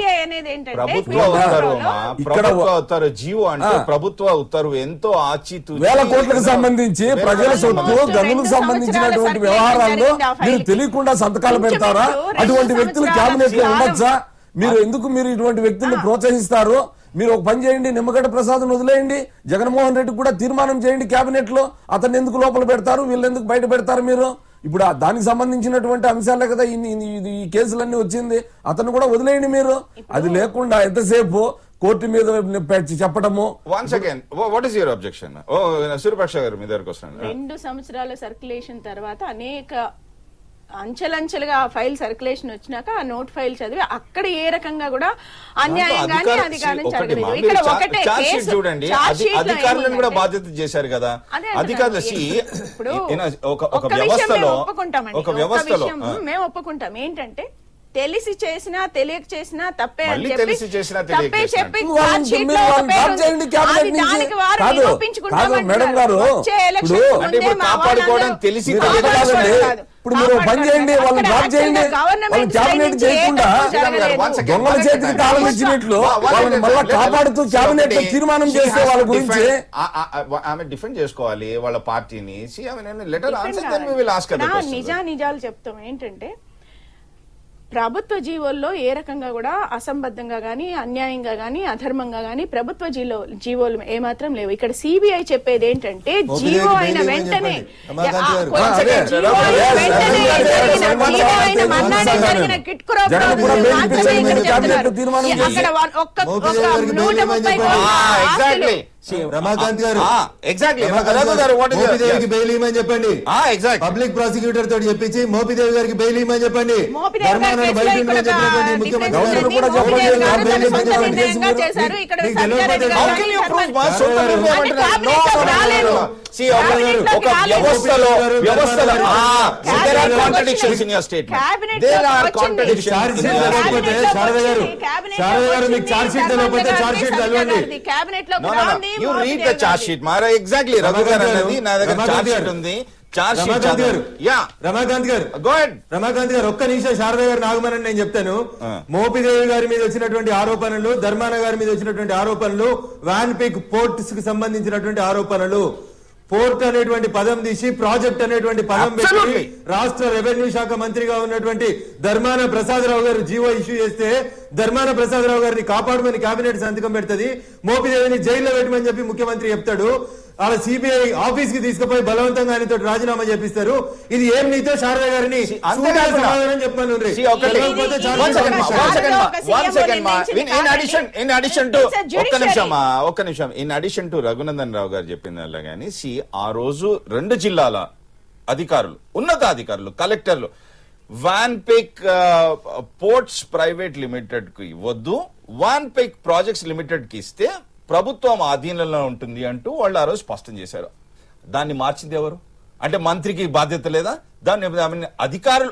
S1: ప్రభుత్వ ఉత్తర్వు జీవో అంటే ప్రభుత్వ ఉత్తర్వు ఎంతో ఆచితూచి
S5: వేల కోట్లకు సంబంధించి ప్రజల సొత్తు గనులకు సంబంధించినటువంటి వ్యవహారాల్లో మీరు తెలియకుండా సంతకాలు పెడతారా? అటువంటి వ్యక్తులు కేబినెట్ లో ఉండొచ్చా? మీరు ఇటువంటి వ్యక్తులను ప్రోత్సహిస్తారు? మీరు ఒక పని చేయండి, నిమ్మగడ్డ ప్రసాద్ వదిలేయండి, జగన్మోహన్ రెడ్డి కూడా తీర్మానం చేయండి కేబినెట్ లో. అతన్ని ఎందుకు లోపల పెడతారు, వీళ్ళు ఎందుకు బయట పెడతారు? మీరు ఇప్పుడు దానికి సంబంధించినటువంటి అంశాలే కదా ఈ కేసులన్నీ వచ్చింది. అతను కూడా వదిలేయండి మీరు. అది లేకుండా ఎంతసేపు కోర్టు మీద చెప్పడము.
S2: Once again what is your objection? Suryaprakash గారు మీ దగ్గరకు వస్తున్నాను.
S3: 2 సంవత్సరాల సర్క్యులేషన్ తర్వాత అనేక అంచెలంచెలుగా ఫైల్ సర్క్యులేషన్ వచ్చినాక ఆ నోట్ ఫైల్ చదివి అక్కడ ఏ రకంగా కూడా అన్యాయం కానీ అధికారం జరగలేదు. ఇక్కడ ఒకటే కేసు
S1: చూడండి, అధికారులను కూడా బాధ్యత చేశారు కదా అధికారులు.
S3: ఒక వ్యవస్థలో మేము ఒప్పుకుంటాం ఏంటంటే తెలిసి చేసినా తెలియక చేసినా తప్పే అని చెప్పి
S5: మేడం గారు
S1: కాపాడుకోవడం తెలిసి
S5: ఇప్పుడు మీరు పని చేయండి, వాళ్ళని డ్రాప్ చేయండి. వాళ్ళు క్యాబినెట్ చేయకుండా దొంగల చేతికి తాళం ఇచ్చినట్లు వాళ్ళని మళ్ళీ కాపాడుతూ క్యాబినెట్ తీర్మానం చేస్తే వాళ్ళ గురించి
S1: ఆమె డిఫెండ్ చేసుకోవాలి వాళ్ళ పార్టీని.
S3: నిజాలు చెప్తాం ఏంటంటే ప్రభుత్వ జీవోల్లో ఏ రకంగా కూడా అసంబద్ధంగా గానీ అన్యాయంగా గానీ అధర్మంగా గానీ ప్రభుత్వ జీవోలు ఏమాత్రం లేవు. ఇక్కడ సిబిఐ చెప్పేది ఏంటంటే జీవో అయిన వెంటనే
S4: రమాకాంత్ గారు
S1: ఎగ్జాక్ట్లీ
S4: బెయిల్ ఇవ్వమని చెప్పండి. పబ్లిక్ ప్రాసిక్యూటర్ తోటి చెప్పించి మోపిదేవి గారికి బెయిల్ ఇవ్వమని చెప్పండి.
S1: You read the charge sheet. Mara exactly. Raghugar anadi na దగ్గర charge sheet ఉంది. Charge sheet చదవండి. Yeah.
S4: రమాకాంత్ గారు
S1: go ahead.
S4: రమాకాంత్ గారు ఒక్క నిమిషం శారద గారు నాగమని నేను చెప్తాను. మోపిదేవి గారి మీద వచ్చినటువంటి ఆరోపణలు, ధర్మాన గారి మీద వచ్చినటువంటి ఆరోపణలు, వ్యాన్ పిక్ పోర్ట్స్ కి సంబంధించినటువంటి ఆరోపణలు, పోర్ట్ అనేటువంటి పదం తీసి ప్రాజెక్ట్ అనేటువంటి పదం పెట్టి రాష్ట్ర రెవెన్యూ శాఖ మంత్రిగా ఉన్నటువంటి ధర్మాన ప్రసాదరావు గారు జీవో ఇష్యూ చేస్తే ధర్మాన ప్రసాదరావు గారిని కాపాడమని కేబినెట్ సంతకం పెడుతుంది. మోపిదేవిని జైల్లో పెట్టమని చెప్పి ముఖ్యమంత్రి చెప్తాడు. అలా సిబిఐ ఆఫీస్ కి తీసుకుపోయి బలవంతంగా ఆయనతో రాజీనామా చేపిస్తారు. ఇది ఏం నీతో శారద గారిని సమాధానం చెప్పాను.
S1: ఒక్క నిమిషం in addition to Raghunandan Rao గారు చెప్పిందల్లా గానీ ఆ రోజు 2 జిల్లాల అధికారులు, ఉన్నతాధికారులు, కలెక్టర్లు వాన్పిక్ పోర్ట్స్ ప్రైవేట్ లిమిటెడ్ కి ఇవ్వద్దు, వాన్పిక్ ప్రాజెక్ట్స్ లిమిటెడ్ కి ఇస్తే ప్రభుత్వం ఆధీనంలో ఉంటుంది అంటూ వాళ్ళు ఆ రోజు స్పష్టం చేశారు. దాన్ని మార్చింది ఎవరు? అంటే మంత్రికి బాధ్యత లేదా? దాన్ని అధికారులు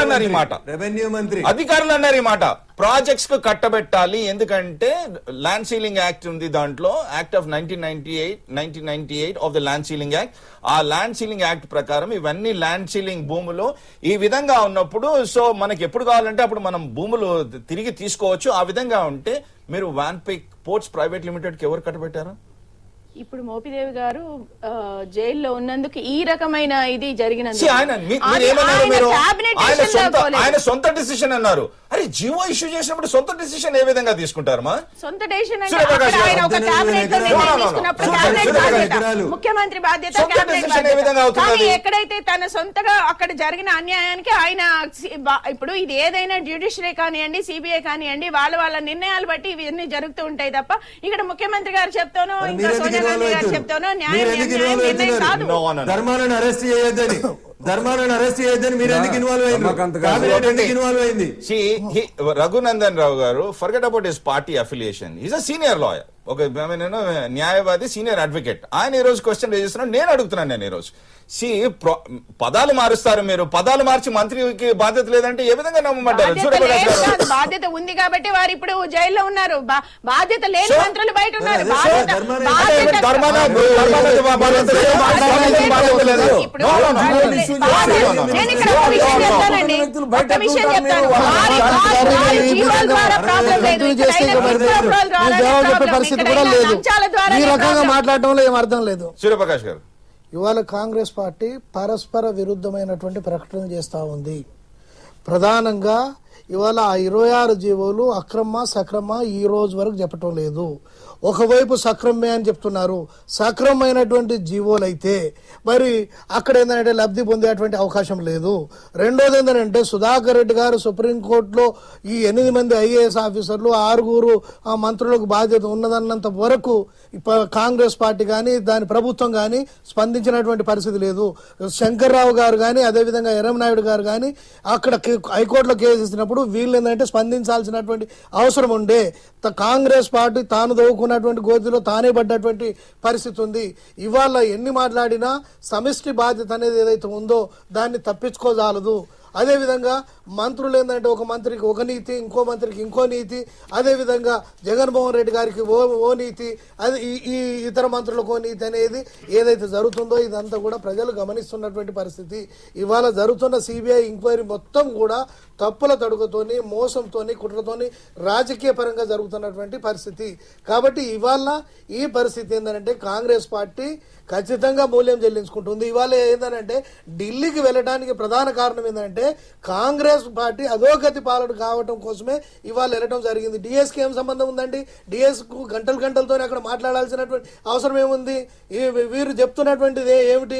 S1: అన్నారు ఈ మాట.
S4: రెవెన్యూ మంత్రి
S1: అధికారులు అన్నారు ఈ మాట. ప్రాజెక్ట్స్ కు కట్టబెట్టాలి, ఎందుకంటే ల్యాండ్ సీలింగ్ యాక్ట్ ఉంది దాంట్లో, act of 1998 of the land ceiling act. ఆ ల్యాండ్ సీలింగ్ యాక్ట్ ప్రకారం ఇవన్నీ ల్యాండ్ సీలింగ్ భూములు ఈ విధంగా ఉన్నప్పుడు సో మనకి ఎప్పుడు కావాలంటే అప్పుడు మనం భూములు తిరిగి తీసుకోవచ్చు. ఆ విధంగా ఉంటే మీరు వాన్పిక్ పోర్ట్స్ ప్రైవేట్ లిమిటెడ్ కి ఎవరు కట్టబెట్టారు?
S3: ఇప్పుడు మోపిదేవి గారు జైల్లో ఉన్నందుకు ఈ రకమైన ఇది జరిగినందుకు
S1: ఆయన సొంత డిసిషన్ అన్నారు. అరే జీవో ఇష్యూ చేసినప్పుడు సొంత డిసిషన్ ఏ విధంగా తీసుకుంటారమ్మా?
S3: సొంత డిసిషన్ ముఖ్యమంత్రి బాధ్యత ఎక్కడైతే తన సొంతగా అక్కడ జరిగిన అన్యాయానికి ఆయన ఇప్పుడు ఇది ఏదైనా జ్యుడిషియరీ కానివ్వండి, సిబిఐ కానివ్వండి, వాళ్ళ నిర్ణయాలు బట్టి ఇవన్నీ జరుగుతూ ఉంటాయి తప్ప ఇక్కడ ముఖ్యమంత్రి గారు చెప్తానో ఇంకా సోనియా గాంధీ గారు చెప్తానో న్యాయం కాదు.
S4: ధర్మాలను అరెస్ట్ చేయొద్దని మీరు ఎందుకు ఇన్వాల్వ్ అయింది?
S1: రఘునందన్ రావు గారు forget about his party affiliation. Is a senior lawyer.
S2: ఒక నేను న్యాయవాది సీనియర్ అడ్వకేట్. ఆయన ఈ రోజు క్వశ్చన్ రేజ్ చేస్తున్నాడు, నేను అడుగుతున్నాను. నేను ఈ రోజు పదాలు మారుస్తారు, మీరు పదాలు మార్చి మంత్రికి బాధ్యత లేదంటే ఏ విధంగా నమ్మమంటారు?
S3: బాధ్యత ఉంది కాబట్టి వారు ఇప్పుడు జైల్లో ఉన్నారు. బాధ్యత లేని మంత్రులు బయట ఉన్నారు. నేను ఇక్కడ ఒక విషయం చెప్తానండి, ఒక విషయం చెప్తాను. జీవోల ద్వారా ప్రాబ్లం లేదు,
S6: పరిస్థితి కూడా లేదు. ఈ రకంగా మాట్లాడటంలో ఏం అర్థం లేదు.
S2: సూర్యప్రకాష్ గారు,
S6: ఇవాళ కాంగ్రెస్ పార్టీ పరస్పర విరుద్ధమైనటువంటి ప్రకటనలు చేస్తూ ఉంది. ప్రధానంగా ఇవాళ ఆ 26 జీవోలు అక్రమ సక్రమ ఈ రోజు వరకు చెప్పటం లేదు. ఒకవైపు సక్రమే అని చెప్తున్నారు. సక్రమైనటువంటి జీవోలు అయితే మరి అక్కడ ఏంటంటే లబ్ధి పొందేటువంటి అవకాశం లేదు. రెండోది ఏంటంటే సుధాకర్ రెడ్డి గారు సుప్రీంకోర్టులో ఈ 8 మంది ఐఏఎస్ ఆఫీసర్లు 6 మంత్రులకు బాధ్యత ఉన్నదన్నంత వరకు కాంగ్రెస్ పార్టీ కానీ దాని ప్రభుత్వం కానీ స్పందించినటువంటి పరిస్థితి లేదు. శంకర్రావు గారు కానీ అదేవిధంగా ఎర్రంనాయుడు గారు కానీ అక్కడ హైకోర్టులో కేసు ఇచ్చినప్పుడు వీళ్ళు ఏంటంటే స్పందించాల్సినటువంటి అవసరం ఉండే. కాంగ్రెస్ పార్టీ తాను దోవుకున్నటువంటి గోతిలో తానే పడ్డటువంటి పరిస్థితి ఉంది. ఇవాళ ఎన్ని మాట్లాడినా సమిష్టి బాధ్యత అనేది ఏదైతే ఉందో దాన్ని తప్పించుకోజాలదు. అదేవిధంగా మంత్రులు ఏంటంటే ఒక మంత్రికి ఒక నీతి, ఇంకో మంత్రికి ఇంకో నీతి, అదేవిధంగా జగన్మోహన్ రెడ్డి గారికి ఓ నీతి, అది ఈ ఇతర మంత్రులకు ఓ నీతి అనేది ఏదైతే జరుగుతుందో ఇదంతా కూడా ప్రజలు గమనిస్తున్నటువంటి పరిస్థితి. ఇవాళ జరుగుతున్న సిబిఐ ఎంక్వైరీ మొత్తం కూడా తప్పుల తడుగుతోని, మోసంతోని, కుట్రతోని రాజకీయ పరంగా జరుగుతున్నటువంటి పరిస్థితి. కాబట్టి ఇవాళ ఈ పరిస్థితి ఏంటంటే కాంగ్రెస్ పార్టీ ఖచ్చితంగా మూల్యం చెల్లించుకుంటుంది. ఇవాళ ఏంటంటే ఢిల్లీకి వెళ్ళడానికి ప్రధాన కారణం ఏంటంటే కాంగ్రెస్ పార్టీ అధోగతి పాలన కావటం కోసమే ఇవాళ వెళ్ళడం జరిగింది. డిఎస్కి ఏం సంబంధం ఉందండి? డిఎస్కు గంటలతో అక్కడ మాట్లాడాల్సినటువంటి అవసరం ఏముంది? వీరు చెప్తున్నటువంటిది ఏమిటి?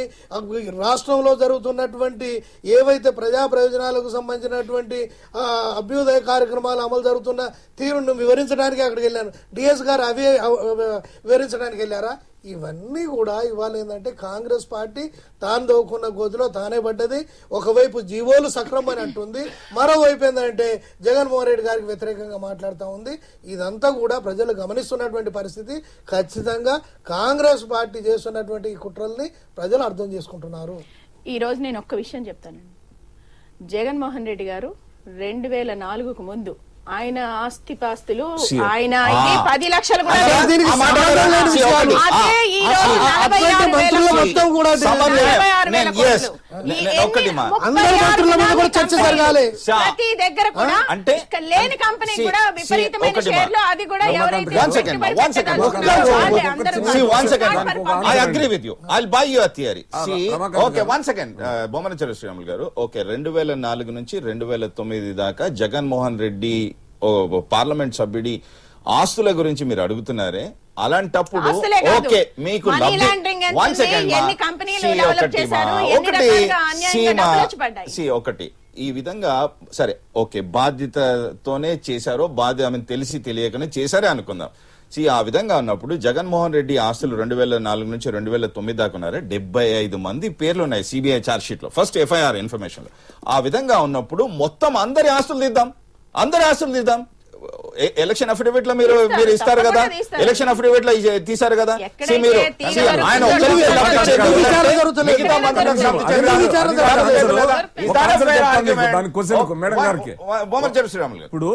S6: రాష్ట్రంలో జరుగుతున్నటువంటి ఏవైతే ప్రజా ప్రయోజనాలకు సంబంధించినటువంటి అభ్యుదయ కార్యక్రమాలు అమలు జరుగుతున్న తీరును వివరించడానికి అక్కడికి వెళ్ళాను. డిఎస్ గారు అవి వివరించడానికి వెళ్ళారా? ఇవన్నీ కూడా ఇవాళ ఏంటంటే కాంగ్రెస్ పార్టీ తాను దోకున్న గోతిలో తానే పడ్డది. ఒకవైపు జీవోలు సక్రమని అంటుంది, మరోవైపు ఏంటంటే జగన్మోహన్ రెడ్డి గారికి వ్యతిరేకంగా మాట్లాడుతూ ఉంది. ఇదంతా కూడా ప్రజలు గమనిస్తున్నటువంటి పరిస్థితి. ఖచ్చితంగా కాంగ్రెస్ పార్టీ చేస్తున్నటువంటి ఈ కుట్రల్ని ప్రజలు అర్థం చేసుకుంటున్నారు.
S3: ఈ రోజు నేను ఒక్క విషయం చెప్తానండి. జగన్మోహన్ రెడ్డి గారు 2004కు ముందు ఆయన ఆస్తిపాస్తులు ఆయన 10 లక్షలు కూడా ప్రతి దగ్గర కూడా లేని కంపెనీ కూడా విపరీతమైన షేర్లు, అది కూడా
S2: బొమ్మన శ్రీరాములు గారు, ఓకే 2004 నుంచి 2009 దాకా జగన్మోహన్ రెడ్డి పార్లమెంట్ సభ్యుడి ఆస్తుల గురించి మీరు అడుగుతున్నారే, అలాంటప్పుడు ఓకే మీకు ఒకటి ఈ విధంగా సరే ఓకే బాధ్యతతోనే చేశారో ఆమె తెలిసి తెలియకనే చేశారే అనుకుందాం. ఆ విధంగా ఉన్నప్పుడు జగన్మోహన్ రెడ్డి ఆస్తులు 2004 నుంచి 2009 దాకా ఉన్నారే 75 మంది పేర్లు ఉన్నాయి సిబిఐ ఛార్జ్ షీట్ లో, ఫస్ట్ ఎఫ్ఐఆర్ ఇన్ఫర్మేషన్ లో. ఆ విధంగా ఉన్నప్పుడు మొత్తం అందరి ఆస్తులు తీద్దాం. ఎలక్షన్ అఫిడవిట్ లో మీరు ఇస్తారు కదా, ఎలక్షన్ అఫిడవిట్ లో తీశారు కదా. మీరు ఆయన
S5: ఇప్పుడు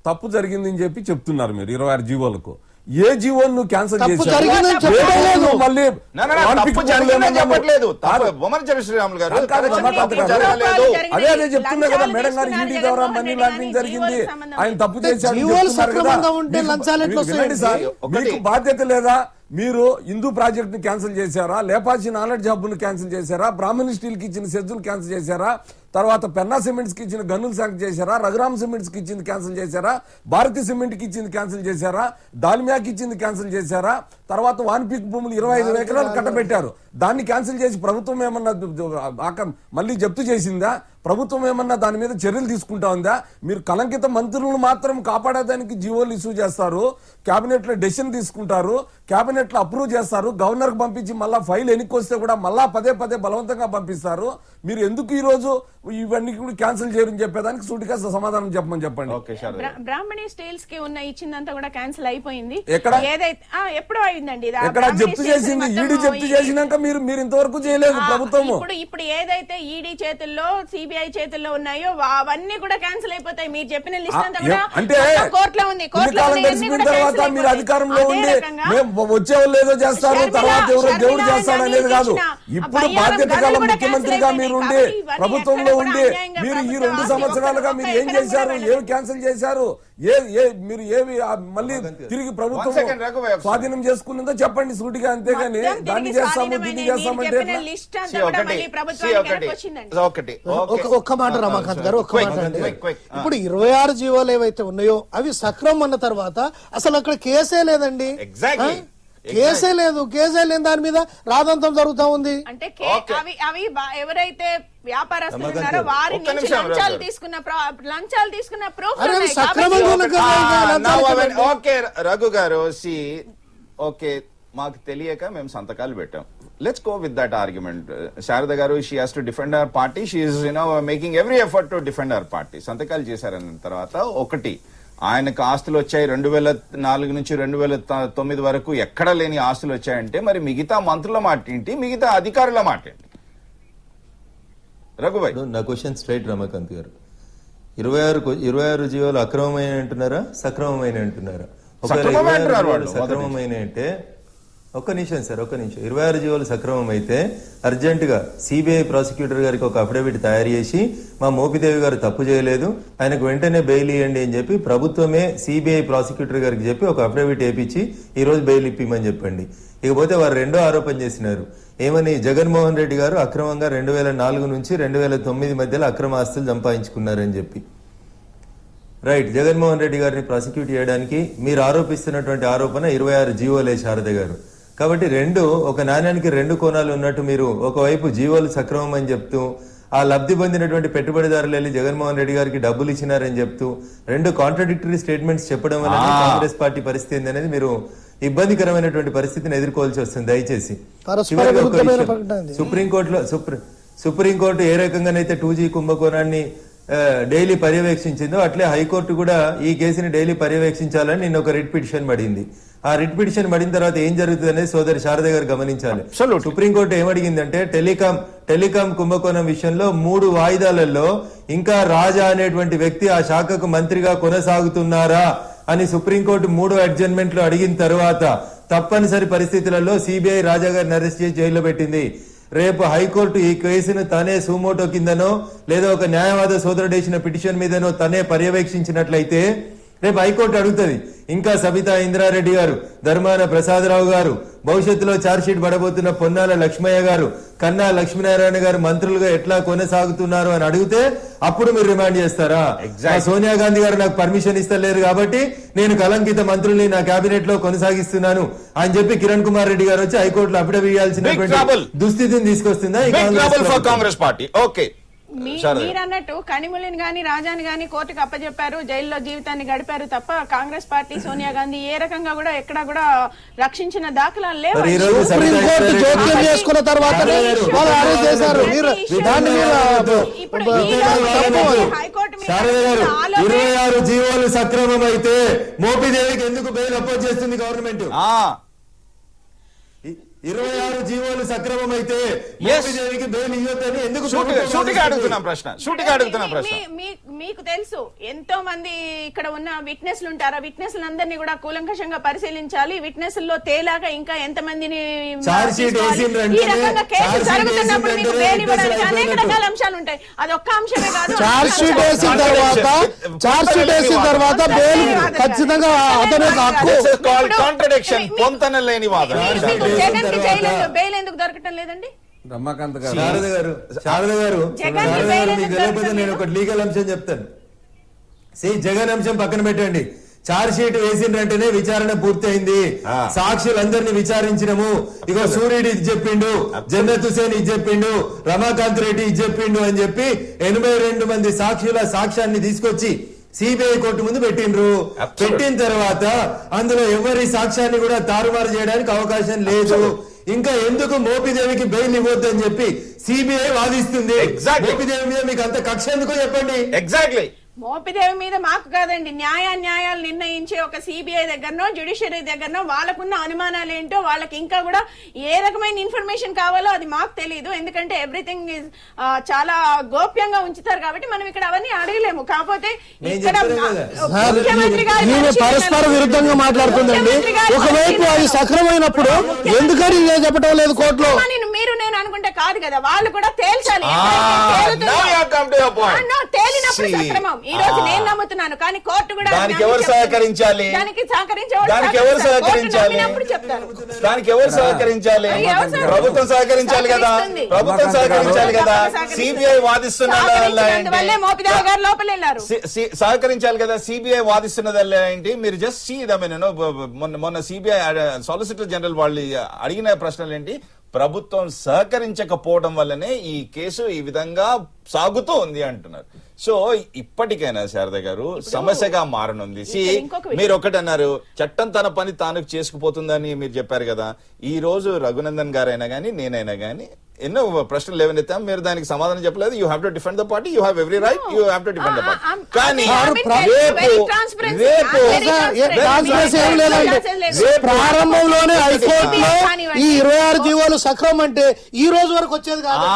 S5: తప్పు జరిగిందని చెప్పి చెప్తున్నారు మీరు 26 జీవోలకు. ఏ జీవో నువ్వు క్యాన్సల్ చేశావు? అదే అదే చెప్తున్నా కదా మేడం గారు, ఈడీ ద్వారా మనీ లాండరింగ్ జరిగింది, ఆయన తప్పు చేశారు. మీకు బాధ్యత లేదా? మీరు హిందూ ప్రాజెక్ట్ ని క్యాన్సిల్ చేశారా? లేపాచి నాలెడ్జ్ హబ్ ను క్యాన్సిల్ చేశారా? బ్రాహ్మణి స్టీల్ కి ఇచ్చిన సెజ్జులు క్యాన్సిల్ చేశారా? తర్వాత పెన్నా సిమెంట్స్ కి ఇచ్చిన గన్నులు శాంక్షన్ చేశారా? రఘురామ్ సిమెంట్స్ కి ఇచ్చింది క్యాన్సిల్ చేశారా? భారతీ సిమెంట్ కి ఇచ్చింది క్యాన్సిల్ చేశారా? దాల్మియాకి ఇచ్చింది క్యాన్సిల్ చేశారా? తర్వాత వాన్పీక్ భూములు 25 ఎకరాలు కట్టబెట్టారు, దాన్ని క్యాన్సిల్ చేసి ప్రభుత్వం ఏమన్నా మళ్ళీ జప్తు చేసిందా? ప్రభుత్వం ఏమన్నా దాని మీద చర్యలు తీసుకుంటా ఉందా? మీరు కలంకిత మంత్రులను మాత్రం కాపాడేదానికి జీవోలు ఇష్యూ చేస్తారు, కేబినెట్ లో డెసిషన్ తీసుకుంటారు, కేబినెట్ లో అప్రూవ్ చేస్తారు, గవర్నర్ కి పంపించి మళ్ళా ఫైల్ ఎన్నికొస్తే కూడా మళ్ళా పదే బలవంతంగా పంపిస్తారు. మీరు ఎందుకు ఈ రోజు ఇవన్నీ కూడా క్యాన్సిల్ చేయరని చెప్పేదానికి సూటిగా సమాధానం చెప్పమని చెప్పండి.
S2: ఓకే శారద
S3: బ్రాహ్మణి స్టీల్స్ కి ఉన్న ఇచ్చిందంతా కూడా క్యాన్సిల్ అయిపోయింది.
S5: ఎక్కడ?
S3: ఏదైతే ఎప్పుడో అయిందండి ఇది.
S5: ఎక్కడ జప్తు చేసింది? ఈడీ జప్తు చేసినాక మీరు ఇంతవరకు చేయలేదు ప్రభుత్వము.
S3: ఇప్పుడు ఏదైతే ఈడీ చేతుల్లో సిబిఐ చేతుల్లో ఉన్నాయో అవన్నీ కూడా క్యాన్సిల్ అయిపోతాయి. మీరు చెప్పిన లిస్ట్ అంతా కూడా
S5: అంటే
S3: కోర్టులో ఉంది. కోర్టులో
S5: తెలిసిపోయిన తర్వాత మీరు అధికారంలో ఉండి మేము వచ్చేవాళ్ళు ఏదో చేస్తారు, తర్వాత ఎవరో దేవుడు చేస్తాడు అనేది కాదు. ఇప్పుడు బాధ్యత గల ముఖ్యమంత్రిగా మీరు ఉండి ప్రభుత్వంలో ఉండి మీరు ఈ 2 సంవత్సరాలుగా మీరు ఏం చేశారు, ఏమి క్యాన్సిల్ చేశారు, మీరు ఏమి మళ్ళీ తిరిగి ప్రభుత్వం స్వాధీనం చేసుకున్నదో చెప్పండి సూటిగా. అంతేగాని దాన్ని చేస్తాము దీన్ని చేస్తామంటే
S6: ఒక్క మాట రమాకాంత్ గారు, ఒక్క మాట అండి. ఇప్పుడు 26 జీవోలు ఏవైతే ఉన్నాయో అవి సక్రమం అన్న తర్వాత అసలు అక్కడ కేసే లేదండి. కేసే లేదు. కేసే లేని దాని మీద రాదంతం జరుగుతా ఉంది.
S3: అంటే అవి ఎవరైతే వ్యాపారస్తులు ఉన్నారో వారి నుంచి లంచాలు తీసుకున్న ప్రూఫ్
S2: ఓకే రఘు గారు ఓకే మాకు తెలియక మేము సంతకాలు పెట్టాం. Let's go with that argument. Sharada గారు she has to defend our party. She is making every effort to defend our party. సంతకాలు చేశారన్న తర్వాత ఒకటి ఆయనకు ఆస్తులు వచ్చాయి 2004 నుంచి 2009 వరకు ఎక్కడ లేని ఆస్తులు వచ్చాయంటే మరి మిగతా మంత్రుల మాట ఏంటి, మిగతా అధికారుల మాట ఏంటి? రఘుభాయ్
S4: నా క్వశ్చన్ స్ట్రైట్ రమాకాంత్ గారు, 26 జీవోలు అక్రమమైన అంటున్నారా సక్రమమైన అంటున్నారా? సక్రమమైన అంటే ఒక్క నిమిషం సార్, ఒక్క నిమిషం. 26 జీవోలు సక్రమం అయితే అర్జెంటుగా సిబిఐ ప్రాసిక్యూటర్ గారికి ఒక అఫిడవిట్ తయారు చేసి మా మోపిదేవి గారు తప్పు చేయలేదు, ఆయనకు వెంటనే బెయిల్ ఇవ్వండి అని చెప్పి ప్రభుత్వమే సిబిఐ ప్రాసిక్యూటర్ గారికి చెప్పి ఒక అఫిడవిట్ వేయించి ఈ రోజు బెయిల్ ఇప్పిమని చెప్పండి. ఇకపోతే వారు రెండో ఆరోపణ చేసినారు. ఏమని? జగన్మోహన్ రెడ్డి గారు అక్రమంగా 2004 నుంచి 2009 మధ్యలో అక్రమ ఆస్తులు సంపాదించుకున్నారని చెప్పి. రైట్, జగన్మోహన్ రెడ్డి గారిని ప్రాసిక్యూట్ చేయడానికి మీరు ఆరోపిస్తున్నటువంటి ఆరోపణ 26 జీవోలే శారద గారు. కాబట్టి ఒక నాణ్యానికి 2 కోణాలు ఉన్నట్టు మీరు ఒకవైపు జీవోలు సక్రమం అని చెప్తూ ఆ లబ్ధి పొందినటువంటి పెట్టుబడిదారులు వెళ్ళి జగన్మోహన్ రెడ్డి గారికి డబ్బులు ఇచ్చినారని చెప్తూ 2 కాంట్రడిక్టరీ స్టేట్మెంట్స్ చెప్పడం వల్ల కాంగ్రెస్ పార్టీ పరిస్థితి ఏంది అనేది మీరు ఇబ్బందికరమైనటువంటి పరిస్థితిని ఎదుర్కోవాల్సి వస్తుంది. దయచేసి సుప్రీంకోర్టు ఏ రకంగానైతే 2G కుంభకోణాన్ని డైలీ పర్యవేక్షించిందో అట్లే హైకోర్టు కూడా ఈ కేసుని డైలీ పర్యవేక్షించాలని నిన్న ఒక రిట్ పిటిషన్ పడింది. ఆ రిట్ పిటిషన్ పడిన తర్వాత ఏం జరుగుతుంది అనేది సోదరి శారద గారు గమనించాలి. సుప్రీంకోర్టు ఏమడిగిందంటే టెలికాం కుంభకోణం విషయంలో 3 వాయిదాలలో ఇంకా రాజా అనేటువంటి వ్యక్తి ఆ శాఖకు మంత్రిగా కొనసాగుతున్నారా అని సుప్రీంకోర్టు 3 అడ్జర్న్మెంట్లు అడిగిన తర్వాత తప్పనిసరి పరిస్థితులలో సిబిఐ రాజా గారిని అరెస్ట్ చేసి జైల్లో పెట్టింది. రేపు హైకోర్టు ఈ కేసును తనే సుమోటో కిందనో లేదా ఒక న్యాయవాద సోదరుడు వేసిన పిటిషన్ మీదనో తనే పర్యవేక్షించినట్లయితే రేపు హైకోర్టు అడుగుతుంది ఇంకా సబితా ఇంద్రారెడ్డి గారు, ధర్మాన ప్రసాదరావు గారు, భవిష్యత్తులో ఛార్జ్షీట్ పడబోతున్న పొన్నాల లక్ష్మయ్య గారు, కన్నా లక్ష్మీనారాయణ గారు మంత్రులుగా ఎట్లా కొనసాగుతున్నారు అని అడిగితే అప్పుడు మీరు రిమాండ్ చేస్తారా? సోనియా గాంధీ గారు నాకు పర్మిషన్ ఇస్తలేరు కాబట్టి నేను కలంకిత మంత్రుల్ని నా కేబినెట్ లో కొనసాగిస్తున్నాను అని చెప్పి కిరణ్ కుమార్ రెడ్డి గారు వచ్చి హైకోర్టులో అఫిడవిట్ ఇవ్వాల్సినటువంటి దుస్థితిని తీసుకొస్తుందా
S2: కాంగ్రెస్ పార్టీ? ఓకే,
S3: మీరన్నట్టు కనిములిని గాని రాజాని గాని కోర్టుకు అప్పచెప్పారు, జైల్లో జీవితాన్ని గడిపారు తప్ప కాంగ్రెస్ పార్టీ సోనియా గాంధీ ఏ రకంగా కూడా ఎక్కడ కూడా రక్షించిన దాఖలాలు లేవు. హైకోర్టు
S4: 26 జీవోలు సక్రమం అయితే మోపిదేవికి ఎందుకు బెయిల్ అపోజ్ చేస్తుంది గవర్నమెంట్? 26 జీవోలు సక్రమం అయితే మోపిదేవికి బెయిల్ ఇవ్వొద్దని ఎందుకు
S3: మీకు తెలుసు ఎంతో మంది ఇక్కడ ఉన్న విట్నెస్లు ఉంటారు. ఆ విట్నెస్లు అందరినీ కూడా కూలంకషంగా పరిశీలించాలి. విట్నెస్ లో తేలాగా ఇంకా ఎంత మందిని ఈ రకంగా కేసు జరుగుతున్నప్పుడు మీకు బెయిల్ ఇవ్వడానికి అనేక రకాల అంశాలు ఉంటాయి. అది ఒక్క అంశమే కాదు.
S6: ఛార్జ్ షీట్ వేసిన తర్వాత బెయిల్ ఖచ్చితంగా
S2: కాంట్రడిక్షన్, పొంతన లేని వాదన.
S3: బెయిల్ ఎందుకు దొరకటం లేదండి?
S5: రమాకాంత్ గారు,
S4: శారద గారు మీకు తెలియకపోతే నేను ఒక లీగల్ అంశం చెప్తాను. జగన్ అంశం పక్కన పెట్టండి. ఛార్జ్ షీట్ వేసిండ్రంటేనే విచారణ పూర్తి అయింది. సాక్షులందరినీ విచారించినము. ఇగో సూర్యుడు ఇది చెప్పిండు, జన్నత్ హుసేన్ ఇది చెప్పిండు, రమాకాంత్ రెడ్డి ఇది చెప్పిండు అని చెప్పి 82 మంది సాక్షుల సాక్ష్యాన్ని తీసుకొచ్చి సిబిఐ కోర్టు ముందు పెట్టిండ్రు. పెట్టిన తర్వాత అందులో ఎవరి సాక్ష్యాన్ని కూడా తారుమారు చేయడానికి అవకాశం లేదు. ఇంకా ఎందుకు మోపిదేవికి బెయిల్ ఇవ్వద్దు అని చెప్పి సిబిఐ వాదిస్తుంది.
S1: Exactly.
S4: మోపిదేవి మీద మీకు అంత కక్ష ఎందుకో చెప్పండి.
S1: ఎగ్జాక్ట్లీ.
S3: మోపిదేవి మీద మాకు కాదండి, న్యాయాలు నిర్ణయించే ఒక సిబిఐ దగ్గరనో జ్యుడిషియరీ దగ్గరనో వాళ్ళకున్న అనుమానాలు ఏంటో, వాళ్ళకి ఇంకా కూడా ఏ రకమైన ఇన్ఫర్మేషన్ కావాలో అది మాకు తెలియదు. ఎందుకంటే ఎవ్రీథింగ్ ఇస్ చాలా గోప్యంగా ఉంచుతారు కాబట్టి మనం ఇక్కడ అవన్నీ అడగలేము. కాకపోతే ఇక్కడ ముఖ్యమంత్రి గారి
S6: ఈమె పరస్పర విరుద్ధంగా మాట్లాడుతుందండి. ఒకవైపు అది సక్రమైనప్పుడు ఎందుకని చెప్పడం లేదు కోర్టులో?
S3: మీరు నేను అనుకుంటే కాదు కదా, వాళ్ళు కూడా తేల్చాలి. తేలినప్పుడు సక్రమం. ఈ రోజు నేను నమ్ముతున్నాను, కానీ కోర్టు కూడా
S1: దానికి ఎవరు సహకరించాలి?
S3: దానికి
S1: ఎవరు సహకరించాలి?
S3: చెప్తారు.
S1: దానికి ఎవరు సహకరించాలి? ప్రభుత్వం సహకరించాలి కదా, ప్రభుత్వం సహకరించాలి కదా. సిబిఐ వాదిస్తున్నదల్లా
S3: మోపిదేవి గారు లోపల వెళ్ళారు,
S1: సహకరించాలి కదా. సిబిఐ వాదిస్తున్నదల్లా ఏంటి? మీరు జస్ట్ సీ మొన్న సిబిఐ సాలిసిటర్ జనరల్ వాళ్ళు అడిగిన ప్రశ్నలు ఏంటి? ప్రభుత్వం సహకరించకపోవడం వల్లనే ఈ కేసు ఈ విధంగా సాగుతూ ఉంది అంటున్నారు. సో ఇప్పటికైనా శారద గారు సమస్యగా మారనుంది. మీరు ఒకటి అన్నారు, చట్టం తన పని తాను చేసుకుపోతుందని మీరు చెప్పారు కదా. ఈ రోజు రఘునందన్ గారైనా గానీ నేనైనా గానీ ఎన్నో ప్రశ్నలు లేవనెత్తాం, మీరు దానికి సమాధానం చెప్పలేదు. You have to defend the party, you have every right, you have to defend the party. కానీ
S6: ప్రారంభంలోనే హైకోర్టులో ఈ 26 జీవోలు సక్రమం అంటే ఈ రోజు వరకు వచ్చేది కాదు.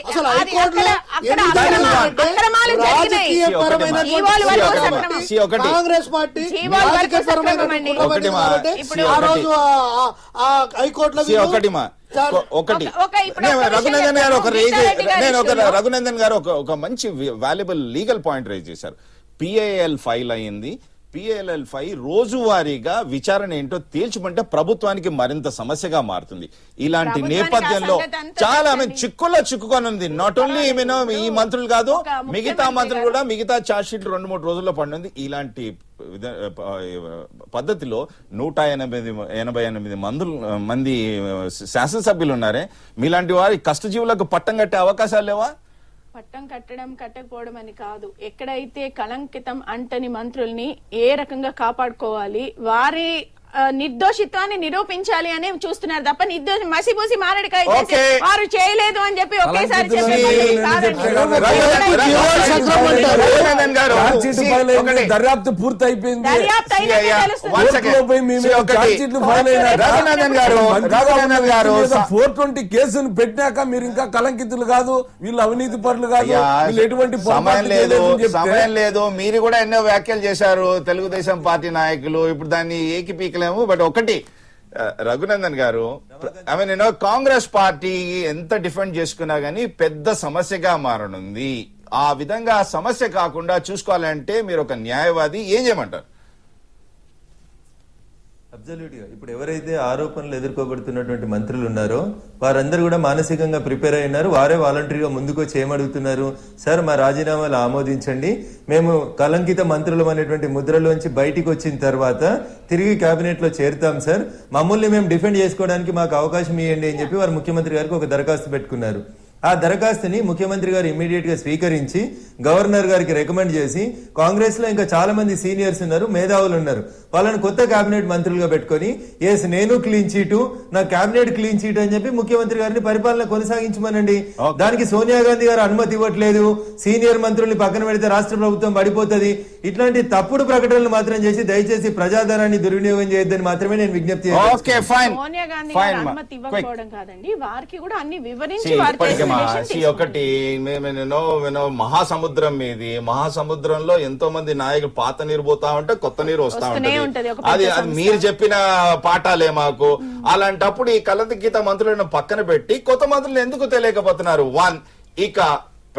S6: అసలు హైకోర్టులో కాంగ్రెస్ పార్టీ ఆ రోజు హైకోర్టులో
S2: రఘునందన్ గారు ఒక మంచి వాల్యుబుల్ లీగల్ పాయింట్ రైజ్ చేశారు. పిఐఎల్ ఫైల్ అయింది. పిఐఎల్ ఫైల్ రోజువారీగా విచారణ ఏంటో తేల్చుకుంటే ప్రభుత్వానికి మరింత సమస్యగా మారుతుంది. ఇలాంటి నేపథ్యంలో చాలా చిక్కుకొని ఉంది. నాట్ ఓన్లీ ఈ మంత్రులు కాదు, మిగతా మంత్రులు కూడా మిగతా ఛార్జ్ షీట్ 2-3 రోజుల్లో పడింది. ఇలాంటి పద్ధతిలో 188 మంది శాసనసభ్యులు ఉన్నారే, మీలాంటి వారి కష్టజీవులకు పట్టం కట్టే అవకాశాలు లేవా?
S3: పట్టం కట్టడం కట్టకపోవడం అని కాదు, ఎక్కడైతే కళంకితం అంటని మంత్రుల్ని ఏ రకంగా కాపాడుకోవాలి, వారి నిర్దోషిత్వాన్ని నిరూపించాలి అని చూస్తున్నారు తప్ప మసిపూసి మారడికాయ వారు చేయలేదు అని చెప్పి ఒకేసారి
S5: దర్యాప్తు పూర్తి అయిపోయింది.
S1: రఘునందన్ గారు
S5: 420 కేసును పెట్టినాక మీరు ఇంకా కలంకితులు కాదు, వీళ్ళు అవినీతి పరులు కాదు, వీళ్ళు ఎటువంటి
S1: సమయం లేదు. మీరు కూడా ఎన్నో వ్యాఖ్యలు చేశారు తెలుగుదేశం పార్టీ నాయకులు. ఇప్పుడు దాన్ని ఏకీపీక. బట్ ఒకటి రఘునందన్ గారు, కాంగ్రెస్ పార్టీ ఎంత డిఫెండ్ చేసుకున్నా గానీ పెద్ద సమస్యగా మారనుంది. ఆ విధంగా సమస్య కాకుండా చూసుకోవాలంటే మీరు ఒక న్యాయవాది ఏం చేయమంటారు?
S4: అబ్సల్యూట్ గా ఇప్పుడు ఎవరైతే ఆరోపణలు ఎదుర్కోబడుతున్నటువంటి మంత్రులు ఉన్నారో వారందరూ కూడా మానసికంగా ప్రిపేర్ అయినారు. వారే వాలంటరీగా ముందుకు చేయమడుగుతున్నారు. సార్ మా రాజీనామాలు ఆమోదించండి, మేము కలంకిత మంత్రులు అనేటువంటి ముద్రలోంచి బయటికి వచ్చిన తర్వాత తిరిగి కేబినెట్ లో చేరుతాం సార్, మమ్మల్ని మేము డిఫెండ్ చేసుకోవడానికి మాకు అవకాశం ఇవ్వండి అని చెప్పి వారు ముఖ్యమంత్రి గారికి ఒక దరఖాస్తు పెట్టుకున్నారు. ఆ దరఖాస్తుని ముఖ్యమంత్రి గారు ఇమ్మీడియట్ గా స్వీకరించి గవర్నర్ గారికి రికమెండ్ చేసి, కాంగ్రెస్ లో ఇంకా చాలా మంది సీనియర్స్ ఉన్నారు, మేధావులు ఉన్నారు, వాళ్ళని కొత్త కేబినెట్ మంత్రులుగా పెట్టుకుని ఎస్ నేను క్లీన్ చీటు, నా కేబినెట్ క్లీన్ చీట్ అని చెప్పి ముఖ్యమంత్రి గారిని పరిపాలన కొనసాగించమనండి. దానికి సోనియా గాంధీ గారు అనుమతి ఇవ్వట్లేదు, సీనియర్ మంత్రుల్ని పక్కన పెడితే రాష్ట్ర ప్రభుత్వం పడిపోతుంది. ఇట్లాంటి తప్పుడు ప్రకటనలు మాత్రం చేసి దయచేసి ప్రజాధనాన్ని దుర్వినియోగం చేయొద్దని మాత్రమే నేను విజ్ఞప్తి చేస్తాను.
S3: సోనియా గాంధీ గారు అనుమతి ఇవ్వకపోవడం కాదండి, వారికి కూడా అన్ని వివరించి
S1: ఒకటి మహాసముద్రం మీది, మహాసముద్రంలో ఎంతో మంది నాయకులు పాత నీరు పోతా ఉంటే కొత్త నీరు వస్తా ఉంటది. అది మీరు చెప్పిన పాఠాలే మాకు. అలాంటప్పుడు ఈ కలంకిత మంత్రులను పక్కన పెట్టి కొత్త మంత్రులు ఎందుకు తెలియకపోతున్నారు? ఇక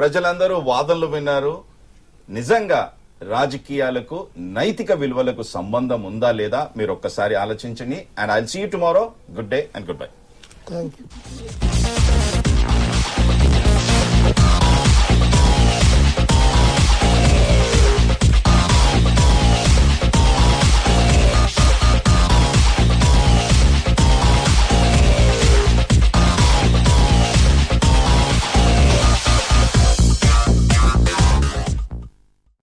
S1: ప్రజలందరూ వాదనలు విన్నారు. నిజంగా రాజకీయాలకు నైతిక విలువలకు సంబంధం ఉందా లేదా మీరు ఒక్కసారి ఆలోచించండి. And I'll see you tomorrow. Good day and good bye.
S6: Thank you.